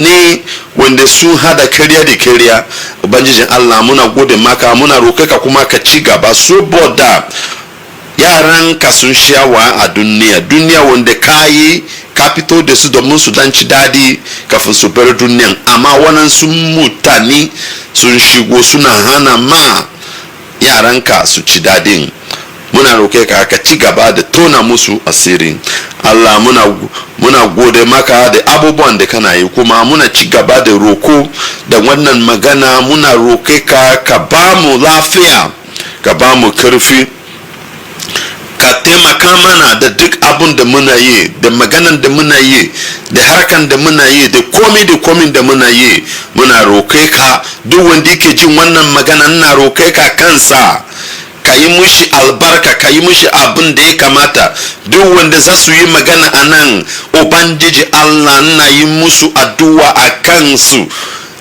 ne wanda sun hada kariya da kariya. Ubangijin Allah muna gode maka, muna roƙe ka kuma ka ci gaba saboda yaran ka sun shawa a duniya wanda kayi ka fito da su domin su dan ci dadi kafin su bar duniyan, amma wannan sun mutane sun shigo suna hana ma yaranka su ci dadin. Muna roƙe ka ka ci gaba da tona musu asiri. Allah muna gode maka da abubuwan da kana yi, kuma muna ci gaba da roko da wannan magana. Muna roƙe ka ka ba mu lafiya, ka ba mu karfi, ka taimaka mana da duk abun da muna yi, da maganan da muna yi, da harkan da muna yi, da komi da muna yi. Muna roƙe ka duk wanda yake jin wannan magana, ina roƙe ka kansa ka yi mushi albarka, ka yi mushi abin da ya kamata. Duk wanda za su yi magana a nan, Ubangiji Allah na yi musu addu'a a kansu.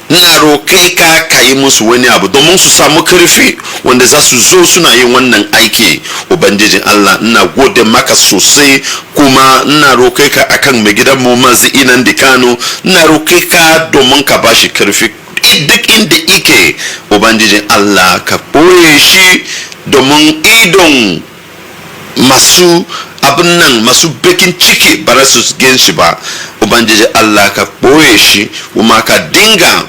Na roƙe ka ka yi musu wani abu domin su samu karfi wanda za su zo suna yin wannan aiki. Ubangijin Allah ina gode maka sosai, kuma ina roƙe ka akan mai gidan mu Mazi inan da Kano. Ina roƙe ka domin ka bashi karfi duk inda ike. Ubangijin Allah ka ɓoye shi domin idon masu abin nan, masu bakin ciki ba su gan shi ba. Ubangiji Allah ka ɓoye shi, kuma ka dinga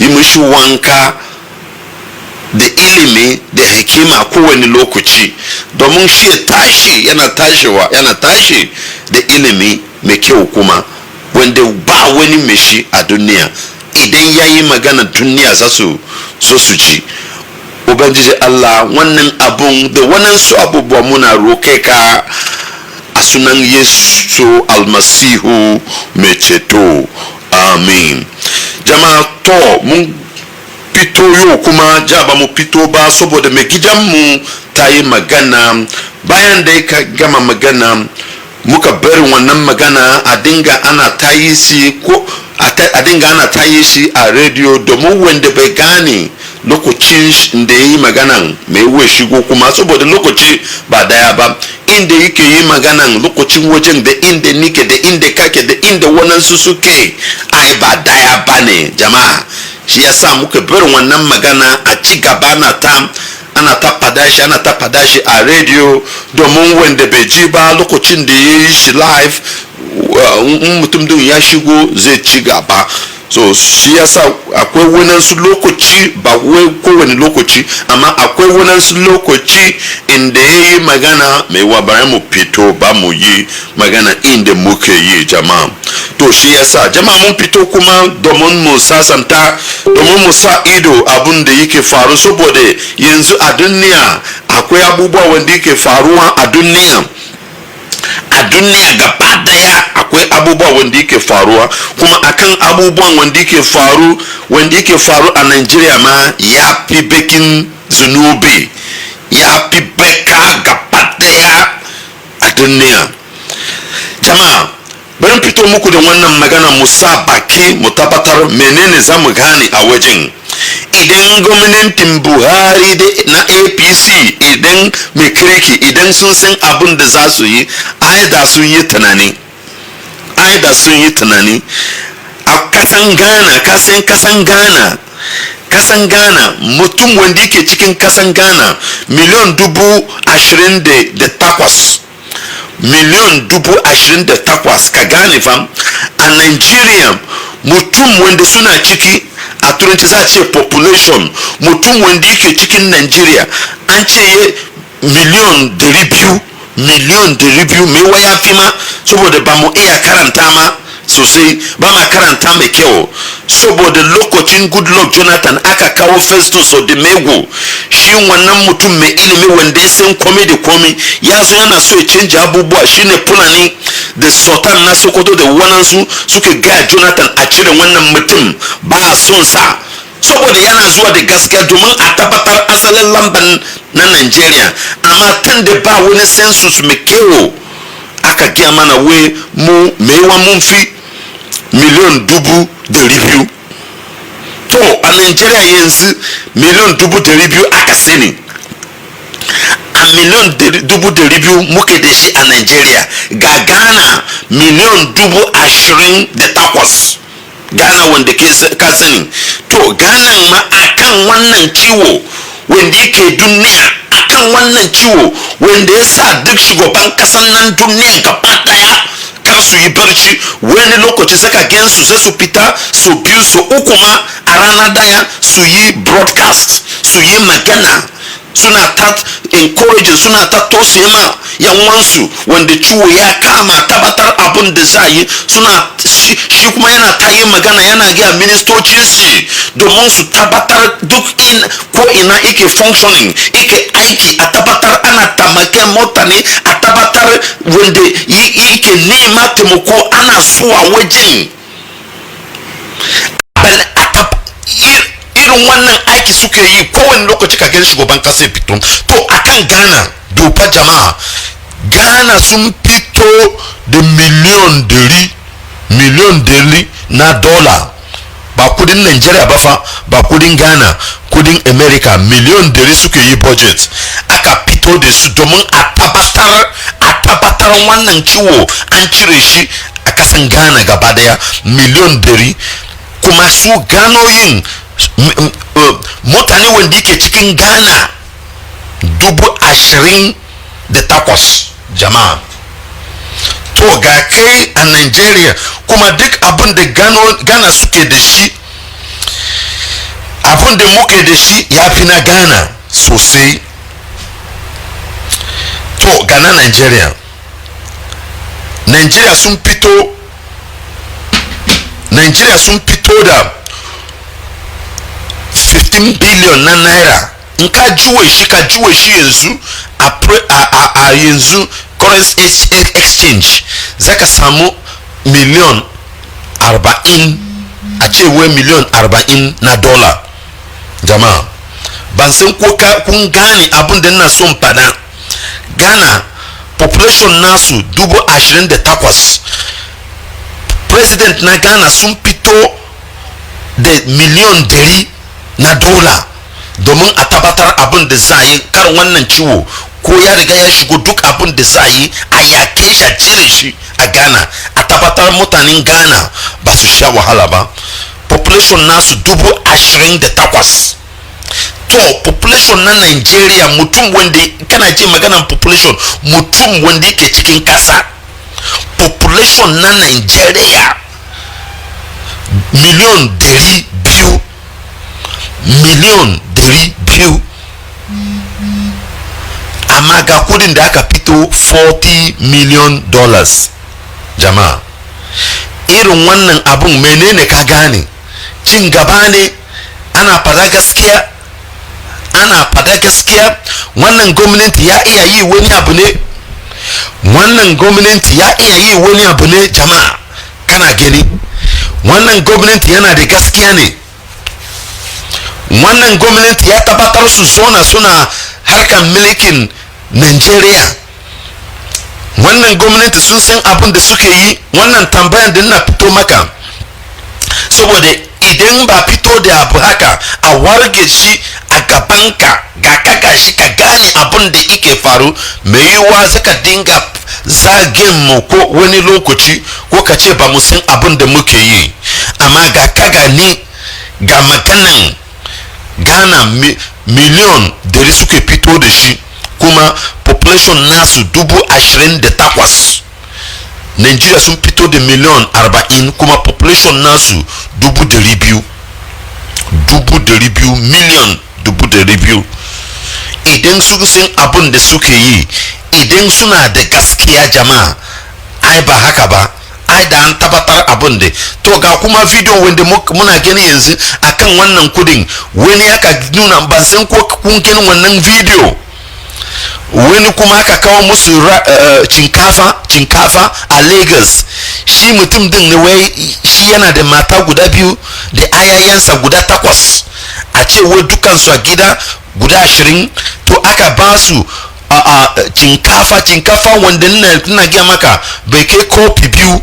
yi mishi wanka da ilimi da hikima kowane lokaci, domin shi ya tashi yana tashi da ilimi mai kyau, kuma wanda ba wani mai shi a duniya. Idan ya yi magana duniya za su so su ji. Ubangiji Allah wannan abun da wannan su abubuwa muna roƙe ka a sunan Yesu almasihu mai ceto, amin. Jama'a to mun fito yau, kuma ba mu fito ba saboda mai gidanmu ta yi magana. Bayan da ka gama magana, muka bari wannan magana a dinga ana tayi shi ko a dinga ana tayi shi a rediyo, domin wanda bai gane lokacin da ya yi maganan mai wuwa shigo, kuma saboda lokaci ba daya ba, inda yake yi maganan lokacin wajen da inda nike da inda kake da inda wanansu suke ai ba daya ba ne jama'a. Shi yasa muka bar wannan magana a ci gaba ana ta fada shi a rediyo, domin wanda bai ji ba lokacin da ya yi shi live, mutum din ya shigo zai ci gaba. So shi yasa akwai wani lokaci, ba wai kowane lokaci, amma akwai wani lokaci inda ya yi magana mai wa bari mu fito ba mu yi magana inda muke yi jama'a. To shi yasa jama'a mun fito kuma domin mu sasanta, domin mu sa ido abun da yake faru, saboda yanzu a duniya akwai abubuwa wanda yake faruwa a duniya gaba daya. Akwai abubuwa wanda yake faruwa, kuma akan abubuwan wanda yake faru a Nigeria ma ya fi bakin zunubi, ya fi baka gaba daya a duniya. Jama'a bari fito muku da wannan magana, mu sa baki mu tabbatar menene za mu gane a wajen. Idan gwamnatin Buhari na APC, idan mai kirki, idan sun san abin da za su yi, ai da sun yi tunani a kasan Ghana. Kasan Ghana mutum wanda yake cikin kasan Ghana miliyan 28,000, miliyan 28,000 ka gane fam. A Nigeria mutum wanda suna ciki, a turanci za a ce population, mutum wanda yake cikin Nigeria an ce miliyan 200, mai waya fi ma, saboda ba mu iya karanta ma sosai, ba ma karanta mai kyau, saboda lokacin Goodluck Jonathan aka kawo Festus Odumegwu. Shi wannan mutum mai ilimi wanda ya san komai da komai, ya zo yana so ya canja abubuwa. Shine Fulani da Sultan na Sokoto da wanansu suka ga Jonathan a cire wannan mutum, ba a son sa, saboda yana zuwa da gaskiya domin a tabbatar asalin lamban na Nigeria. Amma tun da ba wani census mai kyau, aka gaya mana wai mu maiwa mun fi miliyan 200,000. To a Nigeria yanzu miliyan 200,000 aka sani, a miliyan 200,000 muke da shi a Nigeria. Ga Ghana miliyan 28,000 Ghana wanda ka sani. To Ghana ma akan wannan ciwo wanda yake duniya, akan wannan ciwo wanda ya sa duk shugaban kasan nan duniya gaba daya kar su yi barci, wani lokaci saka gensu sai su fita su biyu su uku ma a rana daya su yi broadcast, su yi magana, suna ta encouraging, suna ta tose ma yanwansu wanda ciwo ya kama, tabbatar abun da za yi, suna shi kuma yana ta yi magana, yana ga ministocin shi domin su tabbatar duk ko ina yake functioning, yake aiki, a tabbatar ana tamaken mutane, a tabbatar wanda yake nema taimako ana zuwa wajen. Irin wannan aiki suke yi kowane lokaci ka gani shugaban kasa fito. To akan Ghana duba jama'a, Ghana sun fito da miliyon dari na dola, ba kudin Nigeria ba fa, ba kudin Ghana, kudin America. Miliyon dari suke yi budget, aka fito da su domin a tabbatar wannan ciwo an cire shi a kasan Ghana gaba daya. Miliyon dari kuma su ganoyin mutane wanda yake cikin Ghana 28,000 jama'a. To ga kai a Nigeria kuma duk abin da Ghana suke da shi, abin da muke da shi ya fi na Ghana sosai. To Ghana Nigeria sun fito da 15 billion na naira. In ka juwe shi yanzu a yanzu currency exchange zaka samu miliyon 40, a ce wai miliyon 40 na dola. Jama'a ban san ko kun gane abin da ina son fada. Ghana population nasu 28,000. President na Ghana sun fito da miliyon 100 na dola domin a tabbatar abin da za yi, kar wannan ciwo ko ya riga ya shigo, duk abin da za yi a yake shi, a cire shi a Ghana, a tabbatar mutanen Ghana ba su sha wahala ba. Population nasu 28,000. To population na Nigeria, mutum wanda kana ce maganan population, mutum wanda yake cikin kasa, population na Nigeria miliyon 200, miliyon 200, amma ga kudin da aka fito $40 million. Jama'a irin wannan abun menene ka gane? Cin gaba ne, ana fada gaskiya, wannan gwamnati ya iya yi wani abu ne, jama'a. Kana gani wannan gwamnati yana da gaskiya ne, wannan gwamnati ya tabbatar su suna harkar milikin Nigeria, wannan gwamnati sun san abin da suke yi. Wannan tambayan da na fito maka saboda idan ba fito da abu haka a warge shi a gabanka, ga kaga shi ka gane abin da yake faru, mai yiwuwa zaka dinga zagin mu ko wani lokaci, ko ka ce ba mu san abin da muke yi. Amma ga kaga ni ga maganan Ghana miliyon 100 suke fito da shi, kuma population nasu 28,000. Nigeria sun fito da miliyon 40, kuma population nasu 200,000, miliyon 200,000. Idan su san abin da suke yi, idan suna da gaskiya jama'a, ai ba haka ba, ai da an tabbatar abin da. To ga kuma video wanda muna gani yanzu akan wannan kudin, wani aka nuna, ban san ko kun gani wannan video, wani kuma aka kawo musu cinkafa a Lagos. Shi mutum din ne wai shi yana da mata guda biyu da ayayansa guda 8, a ce wai dukansu a gida guda 20. To aka ba su cinkafa wanda ina gaya maka bai kai kofi biyu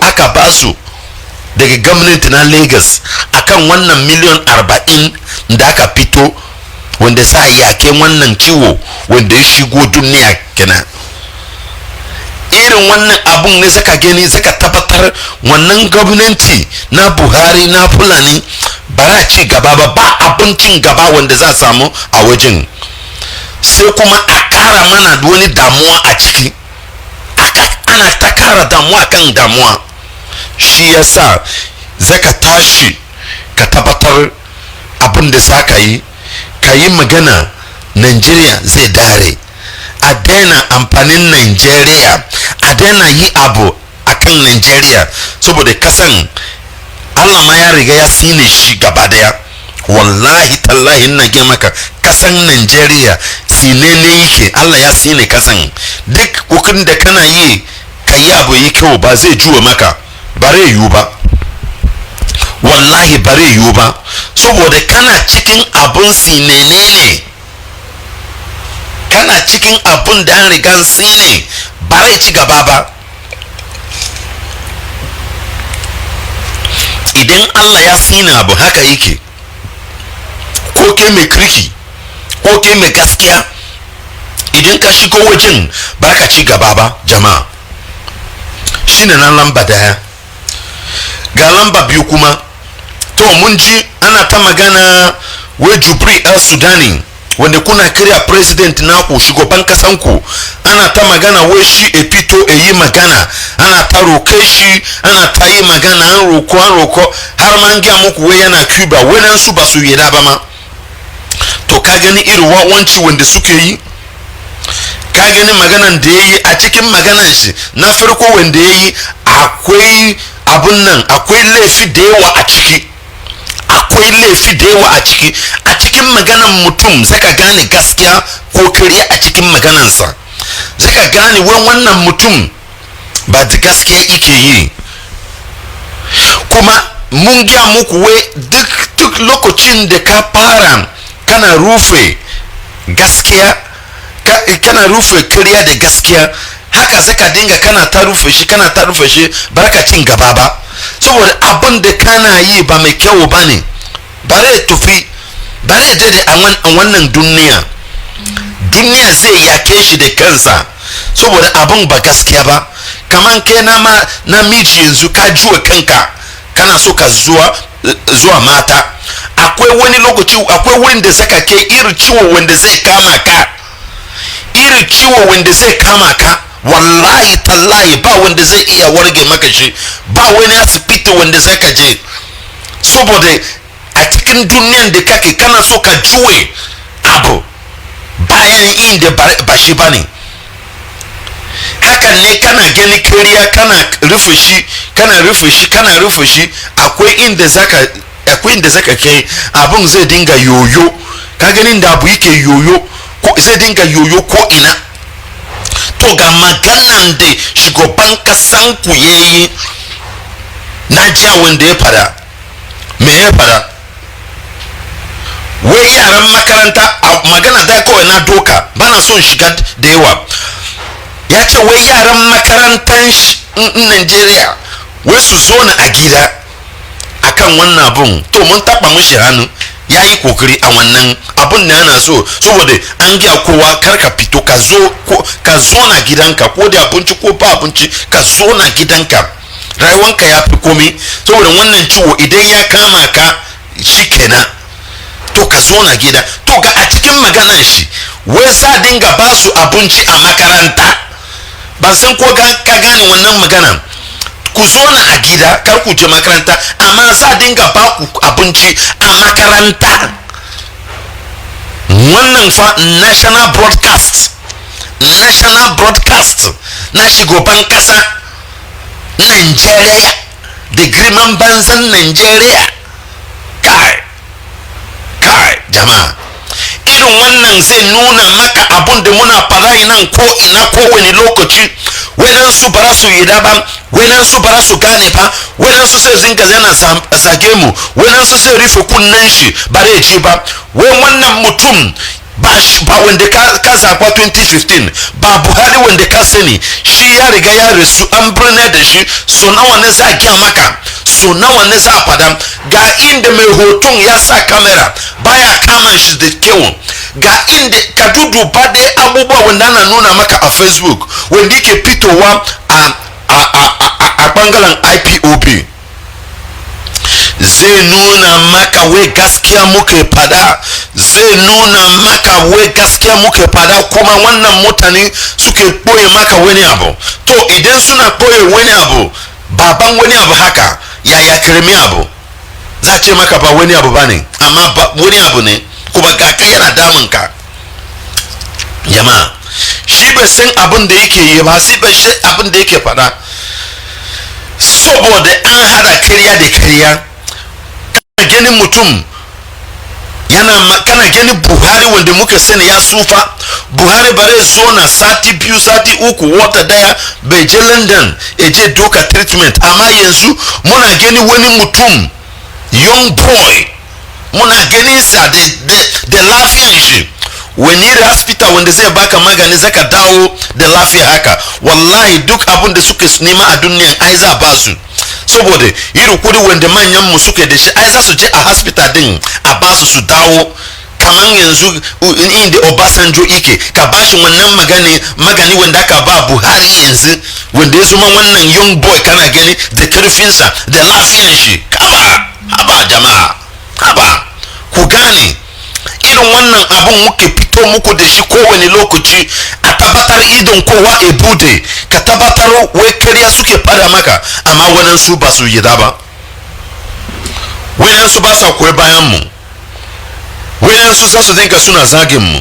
aka ba su daga gwamnati na Lagos akan wannan miliyan 40 da aka fito, wanda za a yake wannan ciwo wanda ya shigo duniya kenan. irin wannan abun ne zaka gani zaka tabbatar wannan gwamnati na Buhari na Fulani bara ci gaba ba abun cin gaba wanda za samu a wajen, sai kuma a kara mana wani damuwa a ciki, ana ta kara damuwa kan damuwa. Shi yasa zaka tashi ka tabbatar abin da za ka yi magana Nigeria zai dare, a daina amfanin Nigeria, a daina yi abu akan Nigeria, saboda kasan Allah ma ya riga ya sine shi gaba daya. Wallahi tallahi ina gina maka kasan Nigeria sinene yake, Allah ya sine kasan. Duk kokarin da kana yi ka yi abu yi kyau ba zai juwa maka, bare yiwu ba, wallahi bare yiwu ba, saboda kana cikin abun sinene ne, kana cikin abun da an rigan sine, bare ci gaba ba. Idan Allah ya sina abu haka yake, ko kai mai kirki ko kai mai gaskiya, idan ka shigo wajen ba ka ci gaba ba jama'a. Shine nan lamba daya. Ga lamba biyu kuma, to mun ji ana ta magana wai Jubri El Sudani wanda kuna kira president naku, shugaban kasanku, ana ta magana wai shi e fito e yi magana, ana ta roke shi, ana ta yi magana, an roko har ma an gaya muku wai yana Cuba, wai su ba su yi da ba ma. To ka gani irin wawanci wanda suke yi, ka gani maganan da ya yi, a cikin maganan shi na farko wanda ya yi akwai abun nan, akwai laifi da yawa a ciki, akwai laifi da yawa a ciki. A cikin maganan mutum zaka gane gaskiya ko kariya, a cikin maganansa zaka gane wannan mutum ba da gaskiya yake yi. Kuma mun gya muku wai duk lokacin da ka fara kana rufe gaskiya, kana rufe kariya da gaskiya, haka zaka dinga kana ta rufe shi barka cin gaba ba, saboda abin da kana yi ba mai kyau ba ne, bare tufi, bare daidai a wannan duniya zai yake shi da kansa, saboda abin ba gaskiya ba. Kaman kai na miji yanzu ka juwa kanka kana so ka zuwa mata, akwai wani lokaci, akwai wurin da zaka kai irin ciwo wanda zai kama ka, wallahi tallahi ba wanda zai iya warge maka shi, ba wani asibiti wanda zaka je, saboda a cikin duniyan da kake kana so ka juwe abu bayan inda ba shi bane. Hakan ne kana gani kariya, kana rufe shi, akwai inda zaka kai abun zai dinga yoyo. Ka ganin da abu yake yoyo ko zai dinga yoyo ko ina. To ga maganan da shugaban kasan ku yayi, na ji wanda ya fada, me ya fada? Wai yaran makaranta, magana da kawai na doka, bana son shiga da yawa. Ya ce wai yaran makarantan Nigeria wai su zo na a gida akan wannan abun. To mun taba mushi hannu, ya yi kokari a wannan abun da yana so, saboda an gaya kowa kar ka fito, ka zo na gidanka, ko da abinci ko ba abinci, ka zo na gidanka, rayuwanka ya fi komai, saboda wannan ciwo idan ya kama ka shi kenan, to ka zo na gida. To ga a cikin maganan shi wai za dinga ba su abinci a makaranta. Ban san ko ka gane wannan maganan, ku zo na a gida kar ku je makaranta, amma za dinga ba ku abinci a makaranta. Wannan fa national broadcast na shugaban kasa Nigeria, da girman banzan Nigeria. Kai jama'a, irin wannan zai nuna maka abun da muna fara nan ko ina kowane lokaci. Wannan su bara su yi daban, wannan su bara su gane ba, wannan su sai zinga yana zage mu, wannan su sai rufe kunnen shi bare ji ba. Wai wannan mutum ba wanda ka zaba 2015 ba Buhari wanda ka sani shi ya riga ya rasu an birne da shi so nawa ne za gya maka so nawa ne za fada ga inda mai hoton ya sa kamera baya kama shi da kyau ga inda ka duduba dai abubuwa wanda ana nuna maka a Facebook wanda yake fitowa a bangaren Ipob zai nuna maka wai gaskiya muke fada zai nuna maka wai gaskiya muke fada kuma wannan mutane suke ɓoye maka wani abu to idan suna ɓoye wani abu baban wani abu haka yaya kirmi abu za ce maka ba wani abu bane amma wani abu ne kuma ga kai yana damun ka jama'a shi bai san abin da yake yi ba sai bai san abin da yake fada saboda an hada kariya da kariya ganin mutum kana ganin Buhari wanda muka sani ya sufa Buhari bare zo na sati biyu sati uku wata daya bai je London ya je doka treatment amma yanzu muna gani wani mutum young boy muna ganin sa da lafiyan shi wani hospital wanda zai baka magani zaka dawo da lafiya haka wallahi duk abin da suka nema a duniyan ai za ba su saboda irin kudi wanda manyan mu suke da shi ai za su je a hospital din a ba su dawo kaman yanzu inda Obasanjo yake ka bashi wannan magani wanda aka ba Buhari yanzu wanda ya zama wannan young boy kana gani da karfinsa da lafiyan shi haba jama'a haba ku gane irin wannan abun muke fito muku da shi kowane lokaci a tabbatar idon kowa e bude ka tabbatar wai kariya suke fara maka amma wannan su ba su yi da ba wayan su ba sa koyi bayan mu wayan su za su dinga suna zagin mu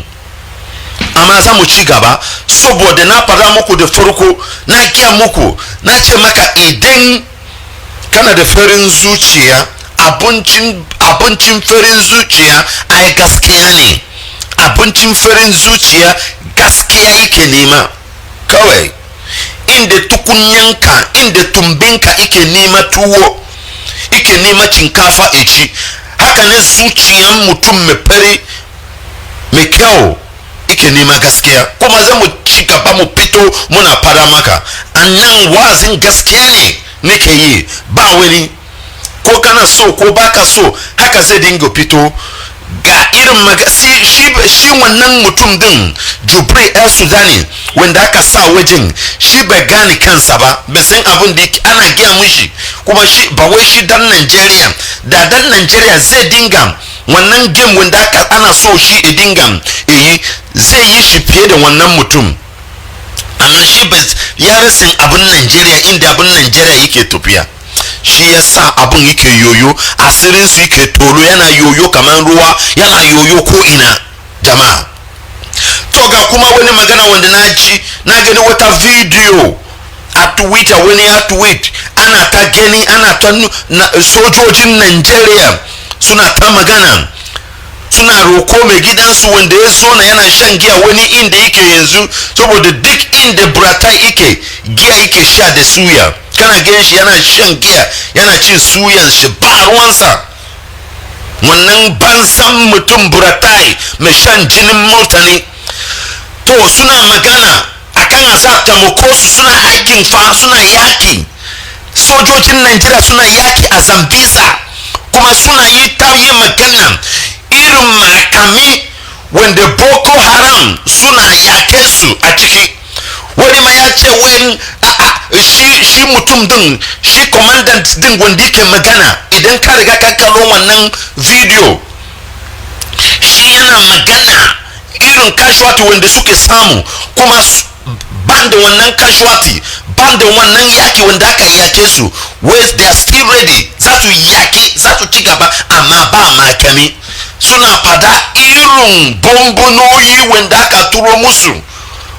amma za mu ci gaba saboda na fara muku da farko na kiya muku na ce maka idan kana da farin zuciya abincin farin zuciya ai gaskiya ne abincin farin zuciya gaskiya yake nema kawai inda tukunyanka inda tumbinka yake nema tuwo yake nema cinkafa a ci haka ne zuciyan mutum mai fari mai kyau yake nema gaskiya kuma za mu ci gaba mu fito muna fara maka annan wazin gaskiya ne nake yi ba wani ko kana so ko baka so haka zai dinga fito ga irin shi wannan mutum din Jubril El Sudani wanda aka sa wajen shi bai gane kansa ba bai san abin da ana gaya mishi kuma shi ba wai shi dan Najeriya da dan Najeriya zai dinga wannan game wanda ana so shi ya dinga zai yi shi fiye da wannan mutum amma shi ya rasa abin Najeriya inda abin Najeriya yake tafiya shi yasa abun yake yoyo asirin su yake tolo yana yoyo kamar ruwa yana yoyo ko ina jama'a to ga kuma wani magana wanda na gani wata video a Twitter wani ya tweet ana ta gani ana ta sojojin Nigeria suna ta magana suna roko mai gidansu wanda ya zo na yana shan giya wani inda yake yanzu saboda duk inda burata yake giya yake sha da suya kana ganin shi yana shan giya yana cin suyan shi ba ruwansa wannan bansan mutum buratai mai shan jinin mutane to suna magana akan a sa tamako su suna aikin fa suna yaki sojojin Najeriya suna yaki a Zambisa kuma suna yi magana irin makami wanda Boko Haram suna yake su a ciki wani ma ya ce wani shi mutum din shi commandant din wanda yake magana idan ka riga ka kallo wannan video shi yana magana irin casualty wanda suke samu kuma ban da wannan casualty ban da wannan yaki wanda aka yake su where they are still ready za su ci gaba amma ba makami suna fada irin bombonoyi wanda aka turo musu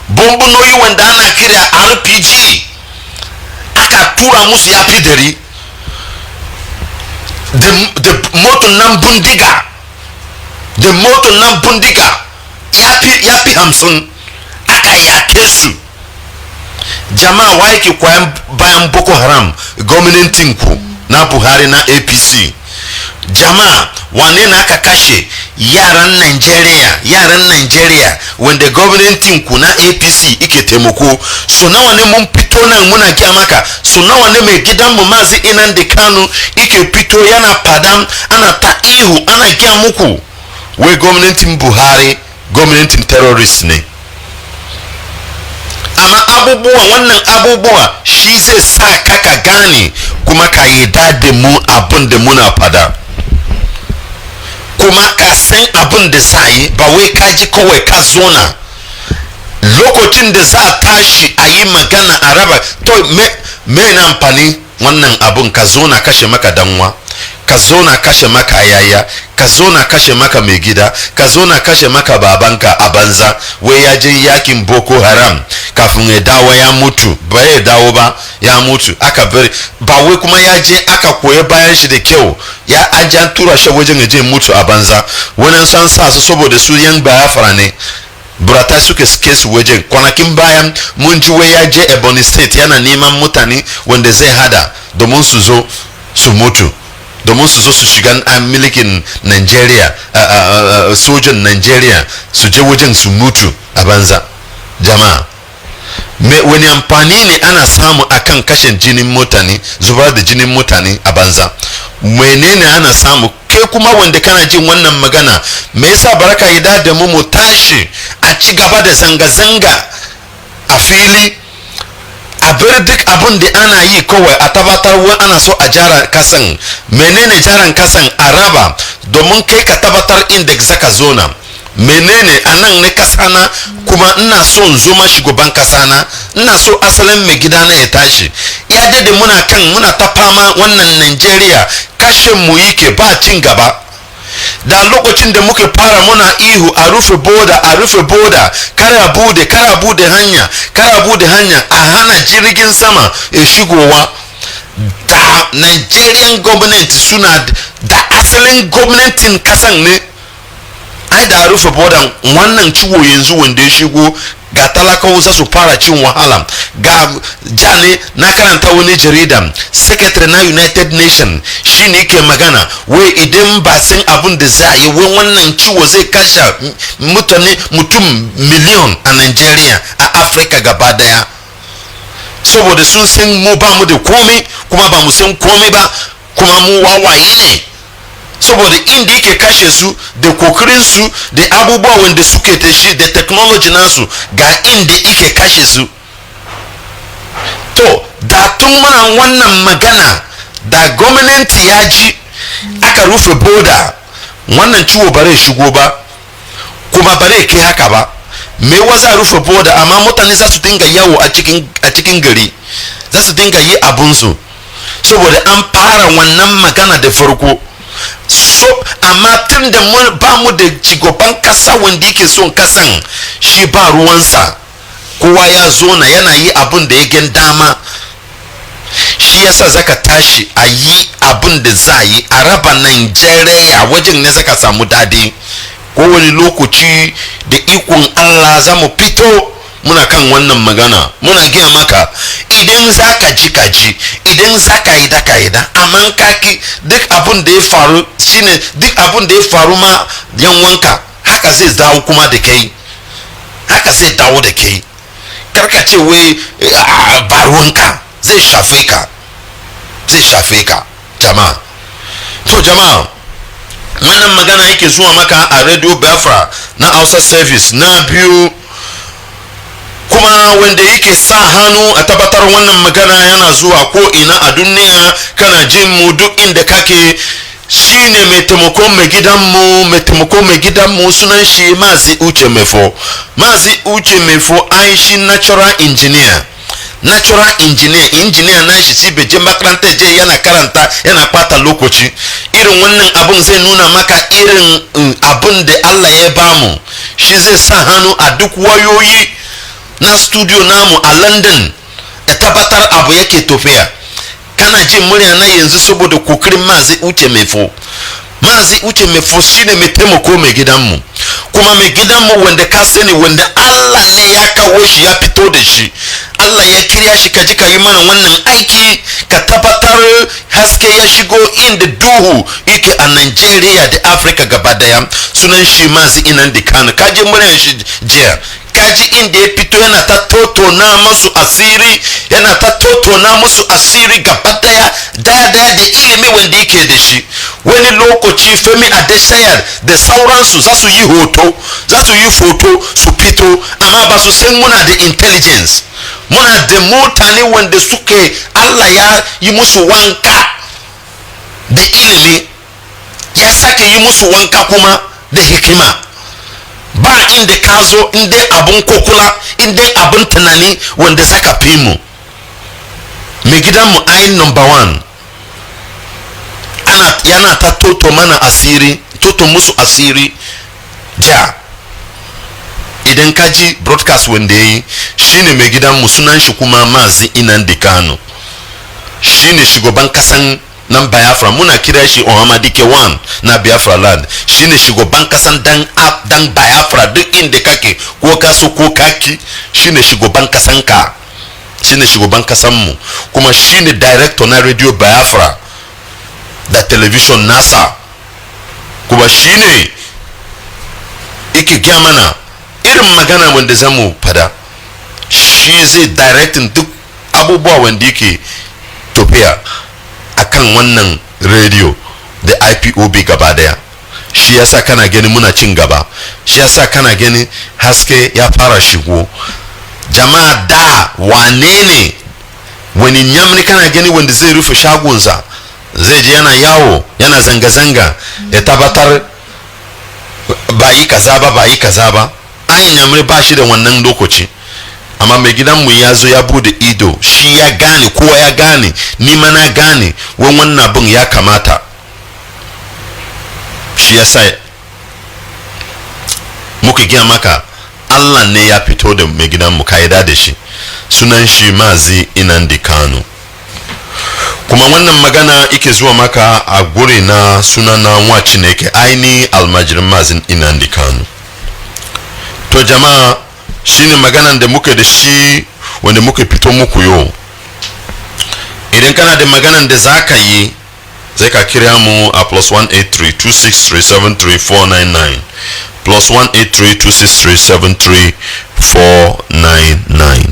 bombonoyi wanda ana kira RPG aka tura musu ya fi dari da moton nan bundiga ya fi 50 aka yake su jama'a wa yake kwayan bayan Boko Haram gwamnatin ku na Buhari na APC jama'a wane na aka kashe yaran Nigeria wanda gwamnatin ku na APC ike taimako, so nawa ne mun fito nan muna gaya maka, so nawa ne mai gidan mu Mazi Nnamdi Kanu ike fito yana fadan, ana ta ihu, ana gaya muku wai gwamnatin Buhari gwamnatin terrorist ne. Amma wannan abubuwa shi zai sa ka gane kuma ka yi da mu abin da muna fada, kuma ka san abin da za yi, ba wai ka ji kawai ka zona lokacin da za a tashi a yi magana a raba. To me na amfani wannan abin? Ka zona kashe maka danwa, ka zona kashe maka yaya, ka zona kashe maka mai gida, ka zona kashe maka babanka a banza, wai ya je yakin Boko Haram, kafin ya dawo ya mutu, ba ya dawo ba ya mutu, aka bari, ba wai kuma ya je aka koya bayan shi da kyau, ya ajan tura shi wajen ya je mutu a banza. Wannan san sa su saboda su yan Biafra ne, burata suka suke su wajen. Kwanakin bayan mun ji wai ya je Ebonyi State yana neman mutane wanda zai hada domin su zo su mutu, domin su zo su shiga milikin Nigeria, sojan Nigeria, su je wajen su mutu a banza. Jama'a, wani amfani ne ana samu akan kashin jinin mutane, zubar da jinin mutane a banza? Menene ana samu? Kai kuma wanda kana jin wannan magana, me yasa baraka yi da mu tashi a ci gaba da zanga-zanga a fili, a bar duk abin da ana yi kawai a tabbatar wa ana so a jara kasan? Menene jaran kasan? A raba domin kai ka tabbatar inda zaka zona. Menene a nan ne kasana, kuma ina so in zoma shugaban kasana, ina so asalin mai gida na ya tashi. Ya dade muna ta fama wannan Nigeria, kashin mu yake ba cin gaba. Da lokacin da muke fara muna ihu a rufe boda, kara bude hanya, a hana jirgin sama ya shigowa. Da Nigerian government suna da asalin gwamnatin kasan ne, ai da rufe bodan wannan ciwo yanzu wanda ya shigo, ga talakawa za su fara cin wahala. Ga jane na karanta wani jarida, secretary na United Nations shine yake magana wai idan ba san abin da za yi, wai wannan ciwo zai kashe mutum miliyon a Nigeria, a Africa gaba daya, saboda sun san mu ba mu da komai, kuma ba mu san komai ba, kuma mu wawaye ne. Saboda inda yake kashe su da kokarin su da abubuwa wanda suke da shi da technology nasu, ga inda yake kashe su. To da tun muna wannan magana, da gwamnati ya ji aka rufe boda, wannan ciwo bare shigo ba, kuma bare kai haka ba. Me waza rufe boda, amma mutane za su dinga yawo a cikin gari, za su dinga yi abunsu, saboda an fara wannan magana da farko. So amma tun da ba mu da shugaban kasa wanda yake son kasan, shi ba ruwansa, kowa ya zo na yana yi abin da ya gan dama. Shi yasa zaka tashi a yi abin da za yi, a raba Nigeria wajen ne zaka samu dadi. Kowane lokaci da ikon Allah za mu fito muna kan wannan magana, muna gaya maka, idan zaka ji ka ji, idan zaka yi da ka yi da, amma kaki duk abin da ya faru shine duk abin da ya faru ma yan wanka, haka zai dawo kuma da kai, haka zai dawo da kai. Karka ce wai ba ruwanka, zai shafe ka, jama'a. To jama'a, wannan magana yake zuwa maka a Radio Biafra na Hausa Service na biyu, kuma wanda yake sa hannu a tabbatar wannan magana yana zuwa ko ina a duniya, kana jin mu duk inda kake, shine mai taimakon mai gidanmu, sunan shi Mazi Uche Mefo. Ai shi natural engineer na shi bai je makaranta je yana karanta yana fata lokaci. Irin wannan abun zai nuna maka irin abun da Allah ya bamu, shi zai sa hannu a duk wayoyi na studio namu a London, da tabbatar abu yake tafiya. Kana jin murya na yanzu saboda kokarin Mazi Uche Mefo shine mai taimako mai gidanmu, kuma mai gidanmu wanda ka sani wanda Allah ne ya kawo shi ya fito da shi, Allah ya kira shi ka ji ka yi mana wannan aiki ka tabbatar haske ya shigo inda duhu yake a Nigeria da Africa gaba daya. Sunan shi Mazi Inandi Kanu, ka ji muryan shi jiya, kaji inda ya fito yana ta totona musu asiri, yana ta totona musu asiri gaba daya da ilimi wanda yake da shi. Wani lokaci Femi Adesanya da sauransu za su yi hoto, za su yi foto su fito, amma ba su san muna da intelligence, muna da mutane wanda suke Allah ya yi musu wanka da ilimi, ya sake yi musu wanka kuma da hikima. Ba inda ka zo inda abun kokula, inda abun tunani wanda zaka fi mu. Mai gidanmu ai number one, yana ta toto mana asiri, toto musu asiri ja. Idan ka ji broadcast wanda ya yi, shine mai gidanmu, sunan shi kuma Mazi Inandi Kanu, shine shugaban kasan nan Biafra, muna kira shi Ohamadike 1 na Biafra land, shine shugaban kasan dan Biafra duk inda kake, ko kaso ko kaki, shine shugaban kasan ka, shine shugaban kasan mu, kuma shine director na radio Biafra da television nasa, kuma shine yake gaya mana irin magana wanda zamu fada, shi zai directing duk abubuwa wanda yake tafiya akan wannan radio da Ipob gaba daya. Shi yasa kana gani muna cin gaba, shi yasa kana gani haske ya fara shigo. Jama'a da wane ne wani nyamni kana gani wanda zai rufe shagonsa, zai je yana yawo yana zanga-zanga ya tabbatar ba yi kaza ba, an nyamni ba shi da wannan lokaci. Amma mai gidanmu ya zo ya bude ido, shi ya gane, kowa ya gane, ni ma na gane wannan abin ya kamata. Shi yasa muka gina maka Allah ne ya fito da mai gidanmu, kaida da shi, sunan shi Mazi Inandi Kanu. Kuma wannan magana yake zuwa maka a guri na sunana Nwachineka, aini almajirin Mazi Inandi Kanu. To jama'a, shine maganan da muke da shi wanda muke fito muku yau. Idan kana da maganan da zaka yi, zai ka kira mu a +183-263-73499, +183-263-73499,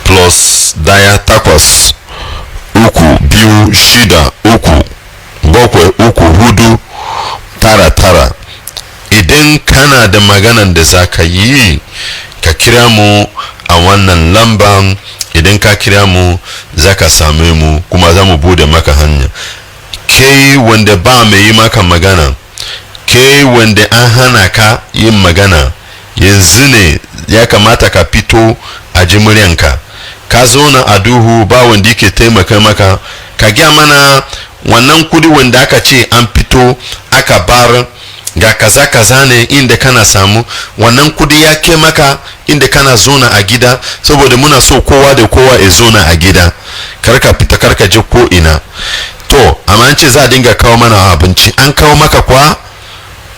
plus daya takwas 326-374-9. Idan kana da maganan da za ka yi, ka kira mu a wannan lamban. Idan ka kira mu za ka same mu, kuma za mu bude maka hanya. Kai wanda ba mai yi maka magana, kai wanda an hana ka yin magana, yanzu ne ya kamata ka fito a ji muryanka. Ka zauna a duhu, ba wanda yake taimaka maka, ka gaya mana wannan kudi wanda aka ce an fito aka bar ga kaza ne inda kana samu, wannan kudi ya ke maka inda kana zona a gida, saboda muna so kowa da kowa ya zona a gida, karka fita karka je ko ina. To amma an ce za a dinga kawo mana abinci, an kawo maka kwa,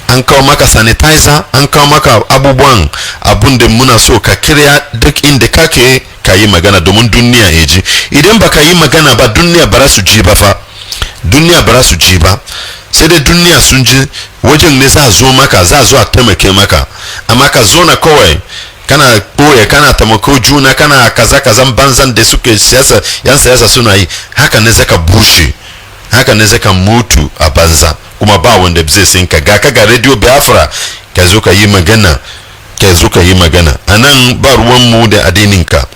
an kawo maka sanitizer, an kawo maka abubuwan abun da muna so ka kira duk inda kake ka yi magana domin duniya ya ji. Idan baka yi magana ba, duniya ba su ji ba fa, duniya ba su ji ba, sai dai duniya sun ji wajen ne za a zo maka, za a zo a taimake maka. Amma ka zo na kawai kana boye, kana taimako juna, kana kazan banzan da suke siyasa, yan siyasa suna yi, haka ne zaka bushe, haka ne zaka mutu a banza, kuma ba wanda zai san ka. Ga radio Biafra, ka zo ka yi magana, ka zo ka yi magana. Anan ba ruwan mu da addininka,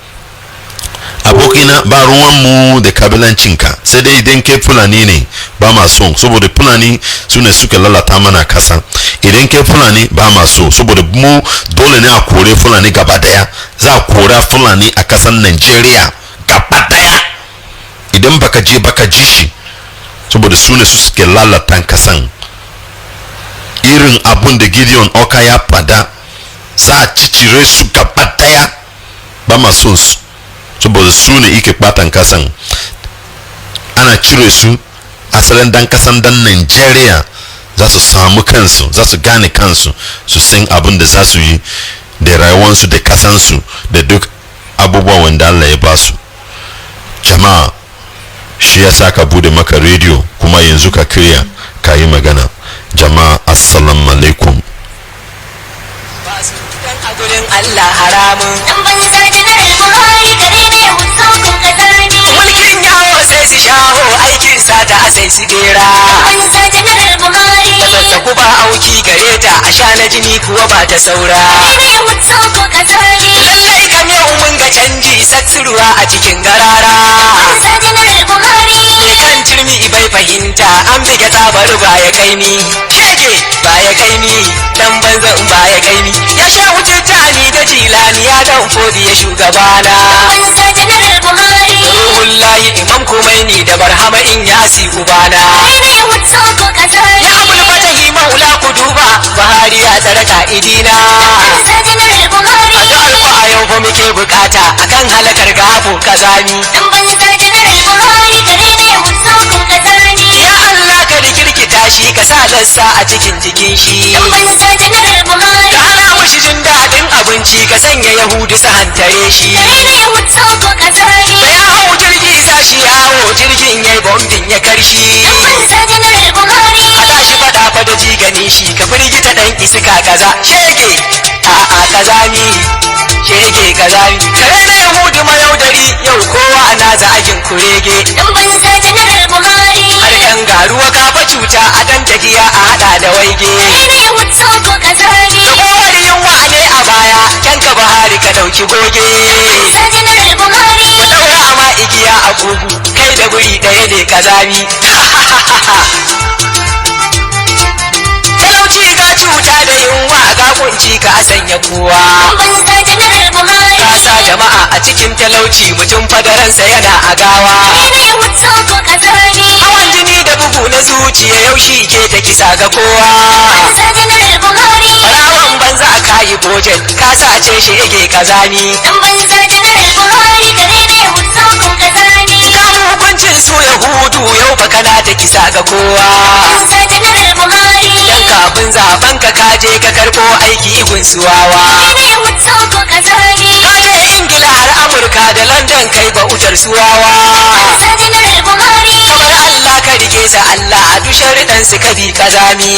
abokina, ba ruwan mu da kabilancinka, sai dai idan kai Fulani ne ba ma so, saboda Fulani su ne suka lalata mana kasa. Idan kai Fulani ba ma so, saboda mu dole ne a kore Fulani gaba daya, za a kora Fulani a kasan Nigeria gaba daya. Idan baka je baka ji shi, saboda su ne su suke lalata kasan. Irin abun da Gideon Oka ya fada, za a cicire su gaba daya, ba ma son su, saboda su ne ike batan kasan. Ana cire su, asalin dan kasan dan Nigeria za su samu kansu, za su gane kansu, su san abin da za su yi da rayuwarsu da kasansu da duk abubuwan wanda Allah ya ba su. Jama'a, shi ya sa ka bude maka rediyo kuma yanzu ka kirya ka yi magana. Jama'a, assalamu alaikum. A gurin Allah haramun dan banza janar Buhari kare ne wutsokun kazani mulkin yawo sai su shaho aikin sata sai su dera dan banza janar Buhari tsatsaku ba auki gare ta a sha na jini kuwa ba ta saura kare ne wutsokun kazani lallai kam yau mun ga canji satsuruwa a cikin garara banza janar Buhari me kan turmi bai fahimta an bige tsabar ba ya kai ni shege ba ya kai ni dan banza ba ya kai ni ya sha wuce tani da jilani ya dan fodi ya shugabana banza janar Buhari ruhullahi imam kumaini da barhama in yasi ubana ne wutso ko kazari ya abul fatahi maula ku duba Buhari ya tsara ka'idina banza janar Buhari addu'ar ku a yau ba muke bukata akan halakar gafo kazani dan banza janar Buhari kare ne wutso ko kazani ya Allah ka rikirkita shi ka sa lassa a cikin jikin shi dan banza janar Buhari ka hana mushi jin daɗin abinci ka sanya yahudu su hantare shi kare ne wutso ko kazani da ya hau jirgi sa shi yawo jirgin yayi bombin ya karshi dan banza janar Buhari hada shi fada fa da jigani shi ka firgita dan iska kaza shege a'a kazani shege kazani kare ne yahudu mayaudari yau kowa na zagin kurege dan banza janar Buhari har yan garuwa ka fa cuta a dan tafiya a hada da waige kare ne wutso ko kazani kowar yunwa ne a baya kyanka Buhari ka dauki goge banza janar Buhari ku daura ma igiya a gugu kai da guri ɗaya ne kazami talauci ga cuta da yunwa ga kunci ka sanya kowa banza janar Buhari ka sa jama'a a cikin talauci mutum fadaransa yana agawa ne wutso ko kazani hawan jini da bugu na zuciya yau shi ke ta kisa ga kowa banza janar Buhari rawan banza ka yi bojen ka sace shi yake kazani dan banza janar Buhari kare ne wutso ko kazani ga hukuncin su yahudu yau fa kana ta kisa ga kowa banza janar Buhari dan kafin zaben ka kaje ka karbo aiki igun suwawa ne wutso ko kazani kaje Ingila har Amurka da London kai ba utar suwawa banza janar Buhari kamar Allah ka rike sa Allah a dushar dan su kabi kazami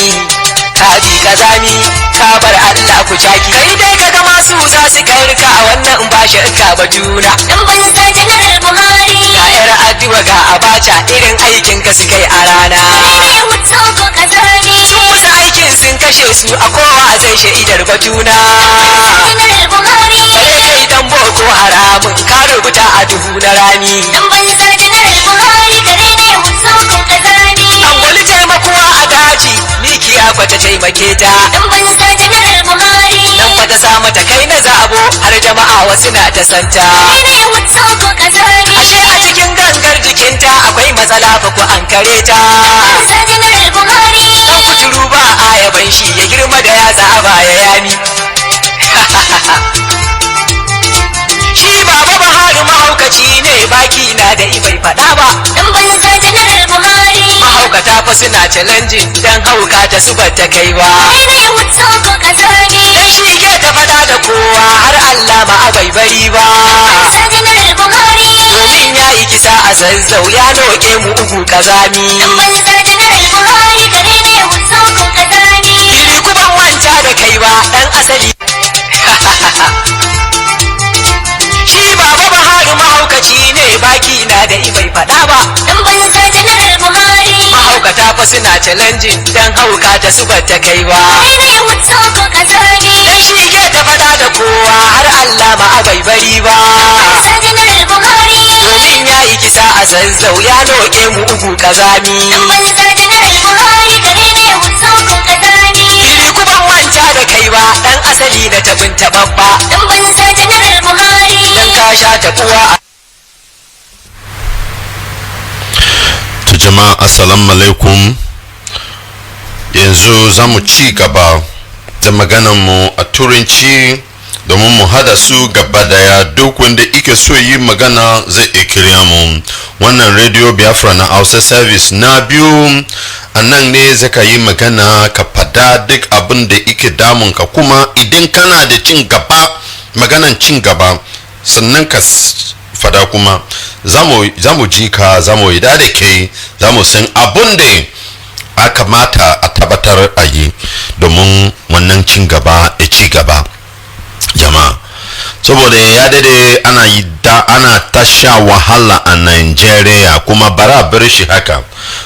kabi kazami ka bar Allah ku caki kai dai kaga masu za su karka a wannan ba shirka ba juna dan banza janar Buhari ga yar addu'a ga abacha irin aikin ka su kai a rana ne wutso ko kazani sun musu aikin sun kashe su a kowa zai shaidar batuna janar Buhari kare kai dan boko haramun ka rubuta a duhu na rami dan banza janar Buhari kare ne wutso ko kazani an gwani taimakuwa a daji mikiya kwata taimake ta dan banza janar Buhari dan fata sa mata kai na zabo har jama'a wasu na ta santa ne wutso ko kazani ashe a cikin gangar jikinta akwai matsala fa ku an kare ta banza janar Buhari dan kuturu ba a yaban shi ya girma da yatsa a baya yami shi baba Buhari mahaukaci ne baki na da ibai fada ba dan banza janar Buhari mahaukata fa suna challenging dan hauka ta su bata kai ba ne wutso ko kazani dan shi ke ta fada da kowa har Allah ma abai bari ba banza janar Buhari domin ya yi kisa a zazzau ya noke mu uku kazami dan banza janar Buhari kare ne wutso ko kazani fili ku ban manta da kai ba dan asali shi baba Buhari mahaukaci ne baki na da ibai fada ba dan banza janar Buhari mahaukata fa suna challenging dan hauka ta su bata kai ba ne wutso ko kazani dan shi ke ta fada da kowa har Allah ma abai bari ba banza janar Buhari domin ya yi kisa a zazzau ya noke mu uku kazami dan banza janar Buhari kare ne wutso ko kazani fili ku ban manta da kai ba dan asali na tabin tababba dan banza janar Buhari dan ka sha tabuwa to jama'a assalamu alaikum. Yanzu za mu ci gaba da maganarmu a turanci domin mu hada su gaba daya. Duk wanda ike so yi magana zai ikiriya mu. Wannan radio Biafra na Hausa service na biyu nan ne zaka yi magana ka fada duk abin da yake damun ka, kuma idan kana da cin gaba, maganan cin gaba, sannan ka fada kuma za mu ji ka, za mu yi da kai, za mu san abin da a kamata a tabbatar a yi domin wannan cin gaba ya ci gaba jama'a. Saboda ya dade ana ta sha wahala a Nigeria, kuma bara bar shi haka,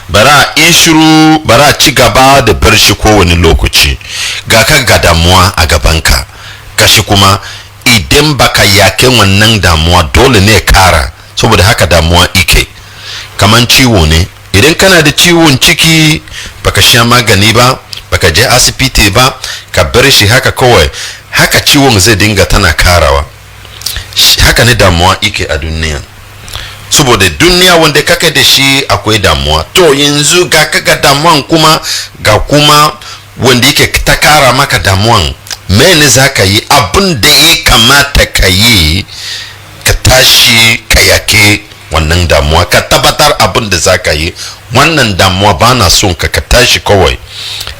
bara shiru, bara ci gaba da bar shi kowane lokaci. Ga ka ga damuwa a gabanka, kashi kuma idan baka yake wannan damuwa dole ne kara, saboda haka damuwa ike kaman ciwo ne. Idan kana da ciwon ciki baka sha magani ba, baka je asibiti ba, ka bar shi haka kawai, haka ciwon zai dinga tana karawa. Haka ne damuwa ike a duniya, saboda duniya wanda kaka da shi akwai damuwa. To yanzu ga kaga damuwan kuma ga kuma wanda yake ta kara maka damuwan, mene za ka yi? Abin da ya kamata ka yi, ka tashi ka yake wannan damuwa, ka tabbatar abin da za ka yi. Wannan damuwa ba na son ka tashi kawai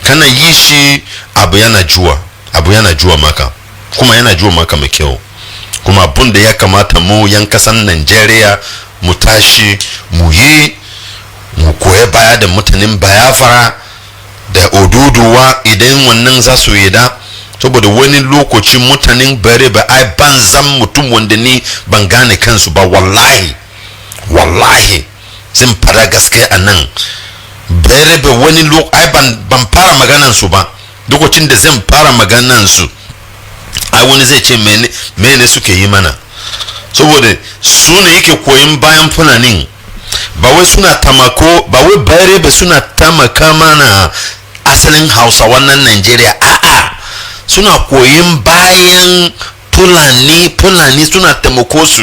kana yi shi, abu yana juwa maka, kuma yana juwa maka mai kyau. Kuma abin da ya kamata mu yan kasan Nigeria mu tashi mu yi, mu koya baya da mutanen Biafra da Oduduwa idan wannan za su yi da. Saboda wani lokaci mutanen bare ba ai banzan mutum wanda ni ban gane kansu ba, wallahi zan fara gaskiya a nan. Bare ba wani lokaci ban fara maganan su ba, lokacin da zan fara maganan su ai wani zai ce mene suke yi mana, saboda su ne yake koyin bayan fulanin. Ba wai suna tamako, ba wai bare ba suna tamaka mana asalin Hausa wannan Nigeria, a'a suna koyin bayan fulani suna taimako su.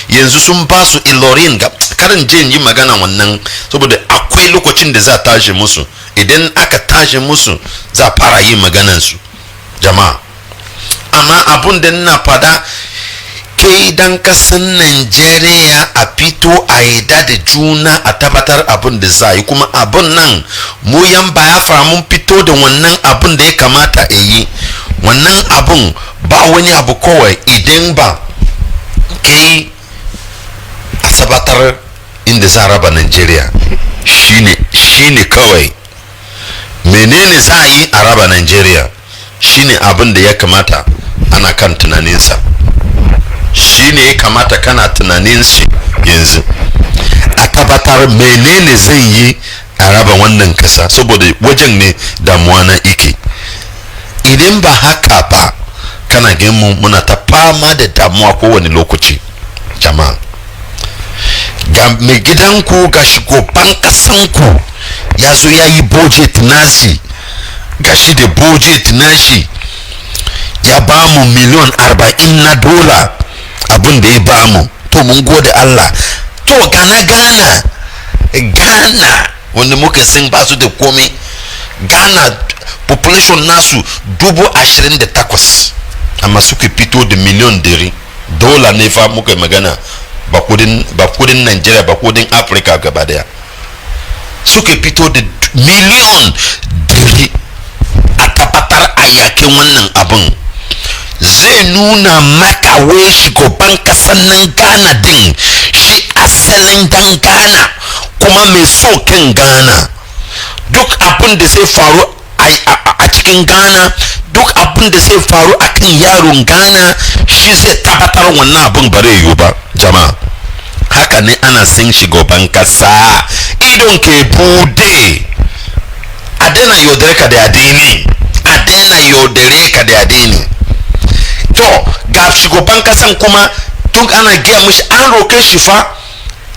Yanzu sun ba su ilorin ga karin jin yi magana wannan, saboda akwai lokacin da za tashi musu, idan aka tashi musu za fara yi maganan su jama'a. Amma abun da na fada, kai dan kasan Nigeria a fito a yada da juna, a tabbatar abun da za yi. Kuma abun nan mu yan Biafra mun fito da wannan abun da ya kamata a yi. Wannan abun ba wani abu kawai, idan ba kai a tabbatar inda za raba Nigeria shine kawai. Menene za a yi a raba Nigeria shine abin da ya kamata ana kan tunaninsa, shine ya kamata kana tunanin shi yanzu. A tabbatar menene zai yi a raba wannan kasa, saboda wajen ne damuwa na ike. Idan ba haka ba, kana ganin muna ta fama da damuwa kowane lokaci jama'a. Ga mai gidanku, ga shugaban kasanku ya zo ya yi budget nasi, ga shi da budget nashi ya ba mu miliyan 40 na dola, abin da ya ba mu. To mun gode Allah. To Ghana wanda muka san ba su da komai, Ghana population nasu 28,000, amma suka fito da miliyan 100 dola ne fa muka magana, ba kudin Nigeria, ba kudin Africa gaba daya. Suka fito da miliyan 100 a tabbatar a yakin wannan abin. Zai nuna maka wai shugaban kasan nan Ghana din shi asalin dan Ghana, kuma mai so kan Ghana. Duk abin da zai faru a cikin Ghana, duk abin da zai faru a kan yaron Ghana, shi zai tabbatar wannan abin bare yiwu ba jama'a. Haka ne ana san shugaban kasa, idon ke bude. A daina yaudare ka da addini, a daina yaudare ka da addini. To ga shugaban kasan kuma tun ana gaya mishi, an roke shi fa,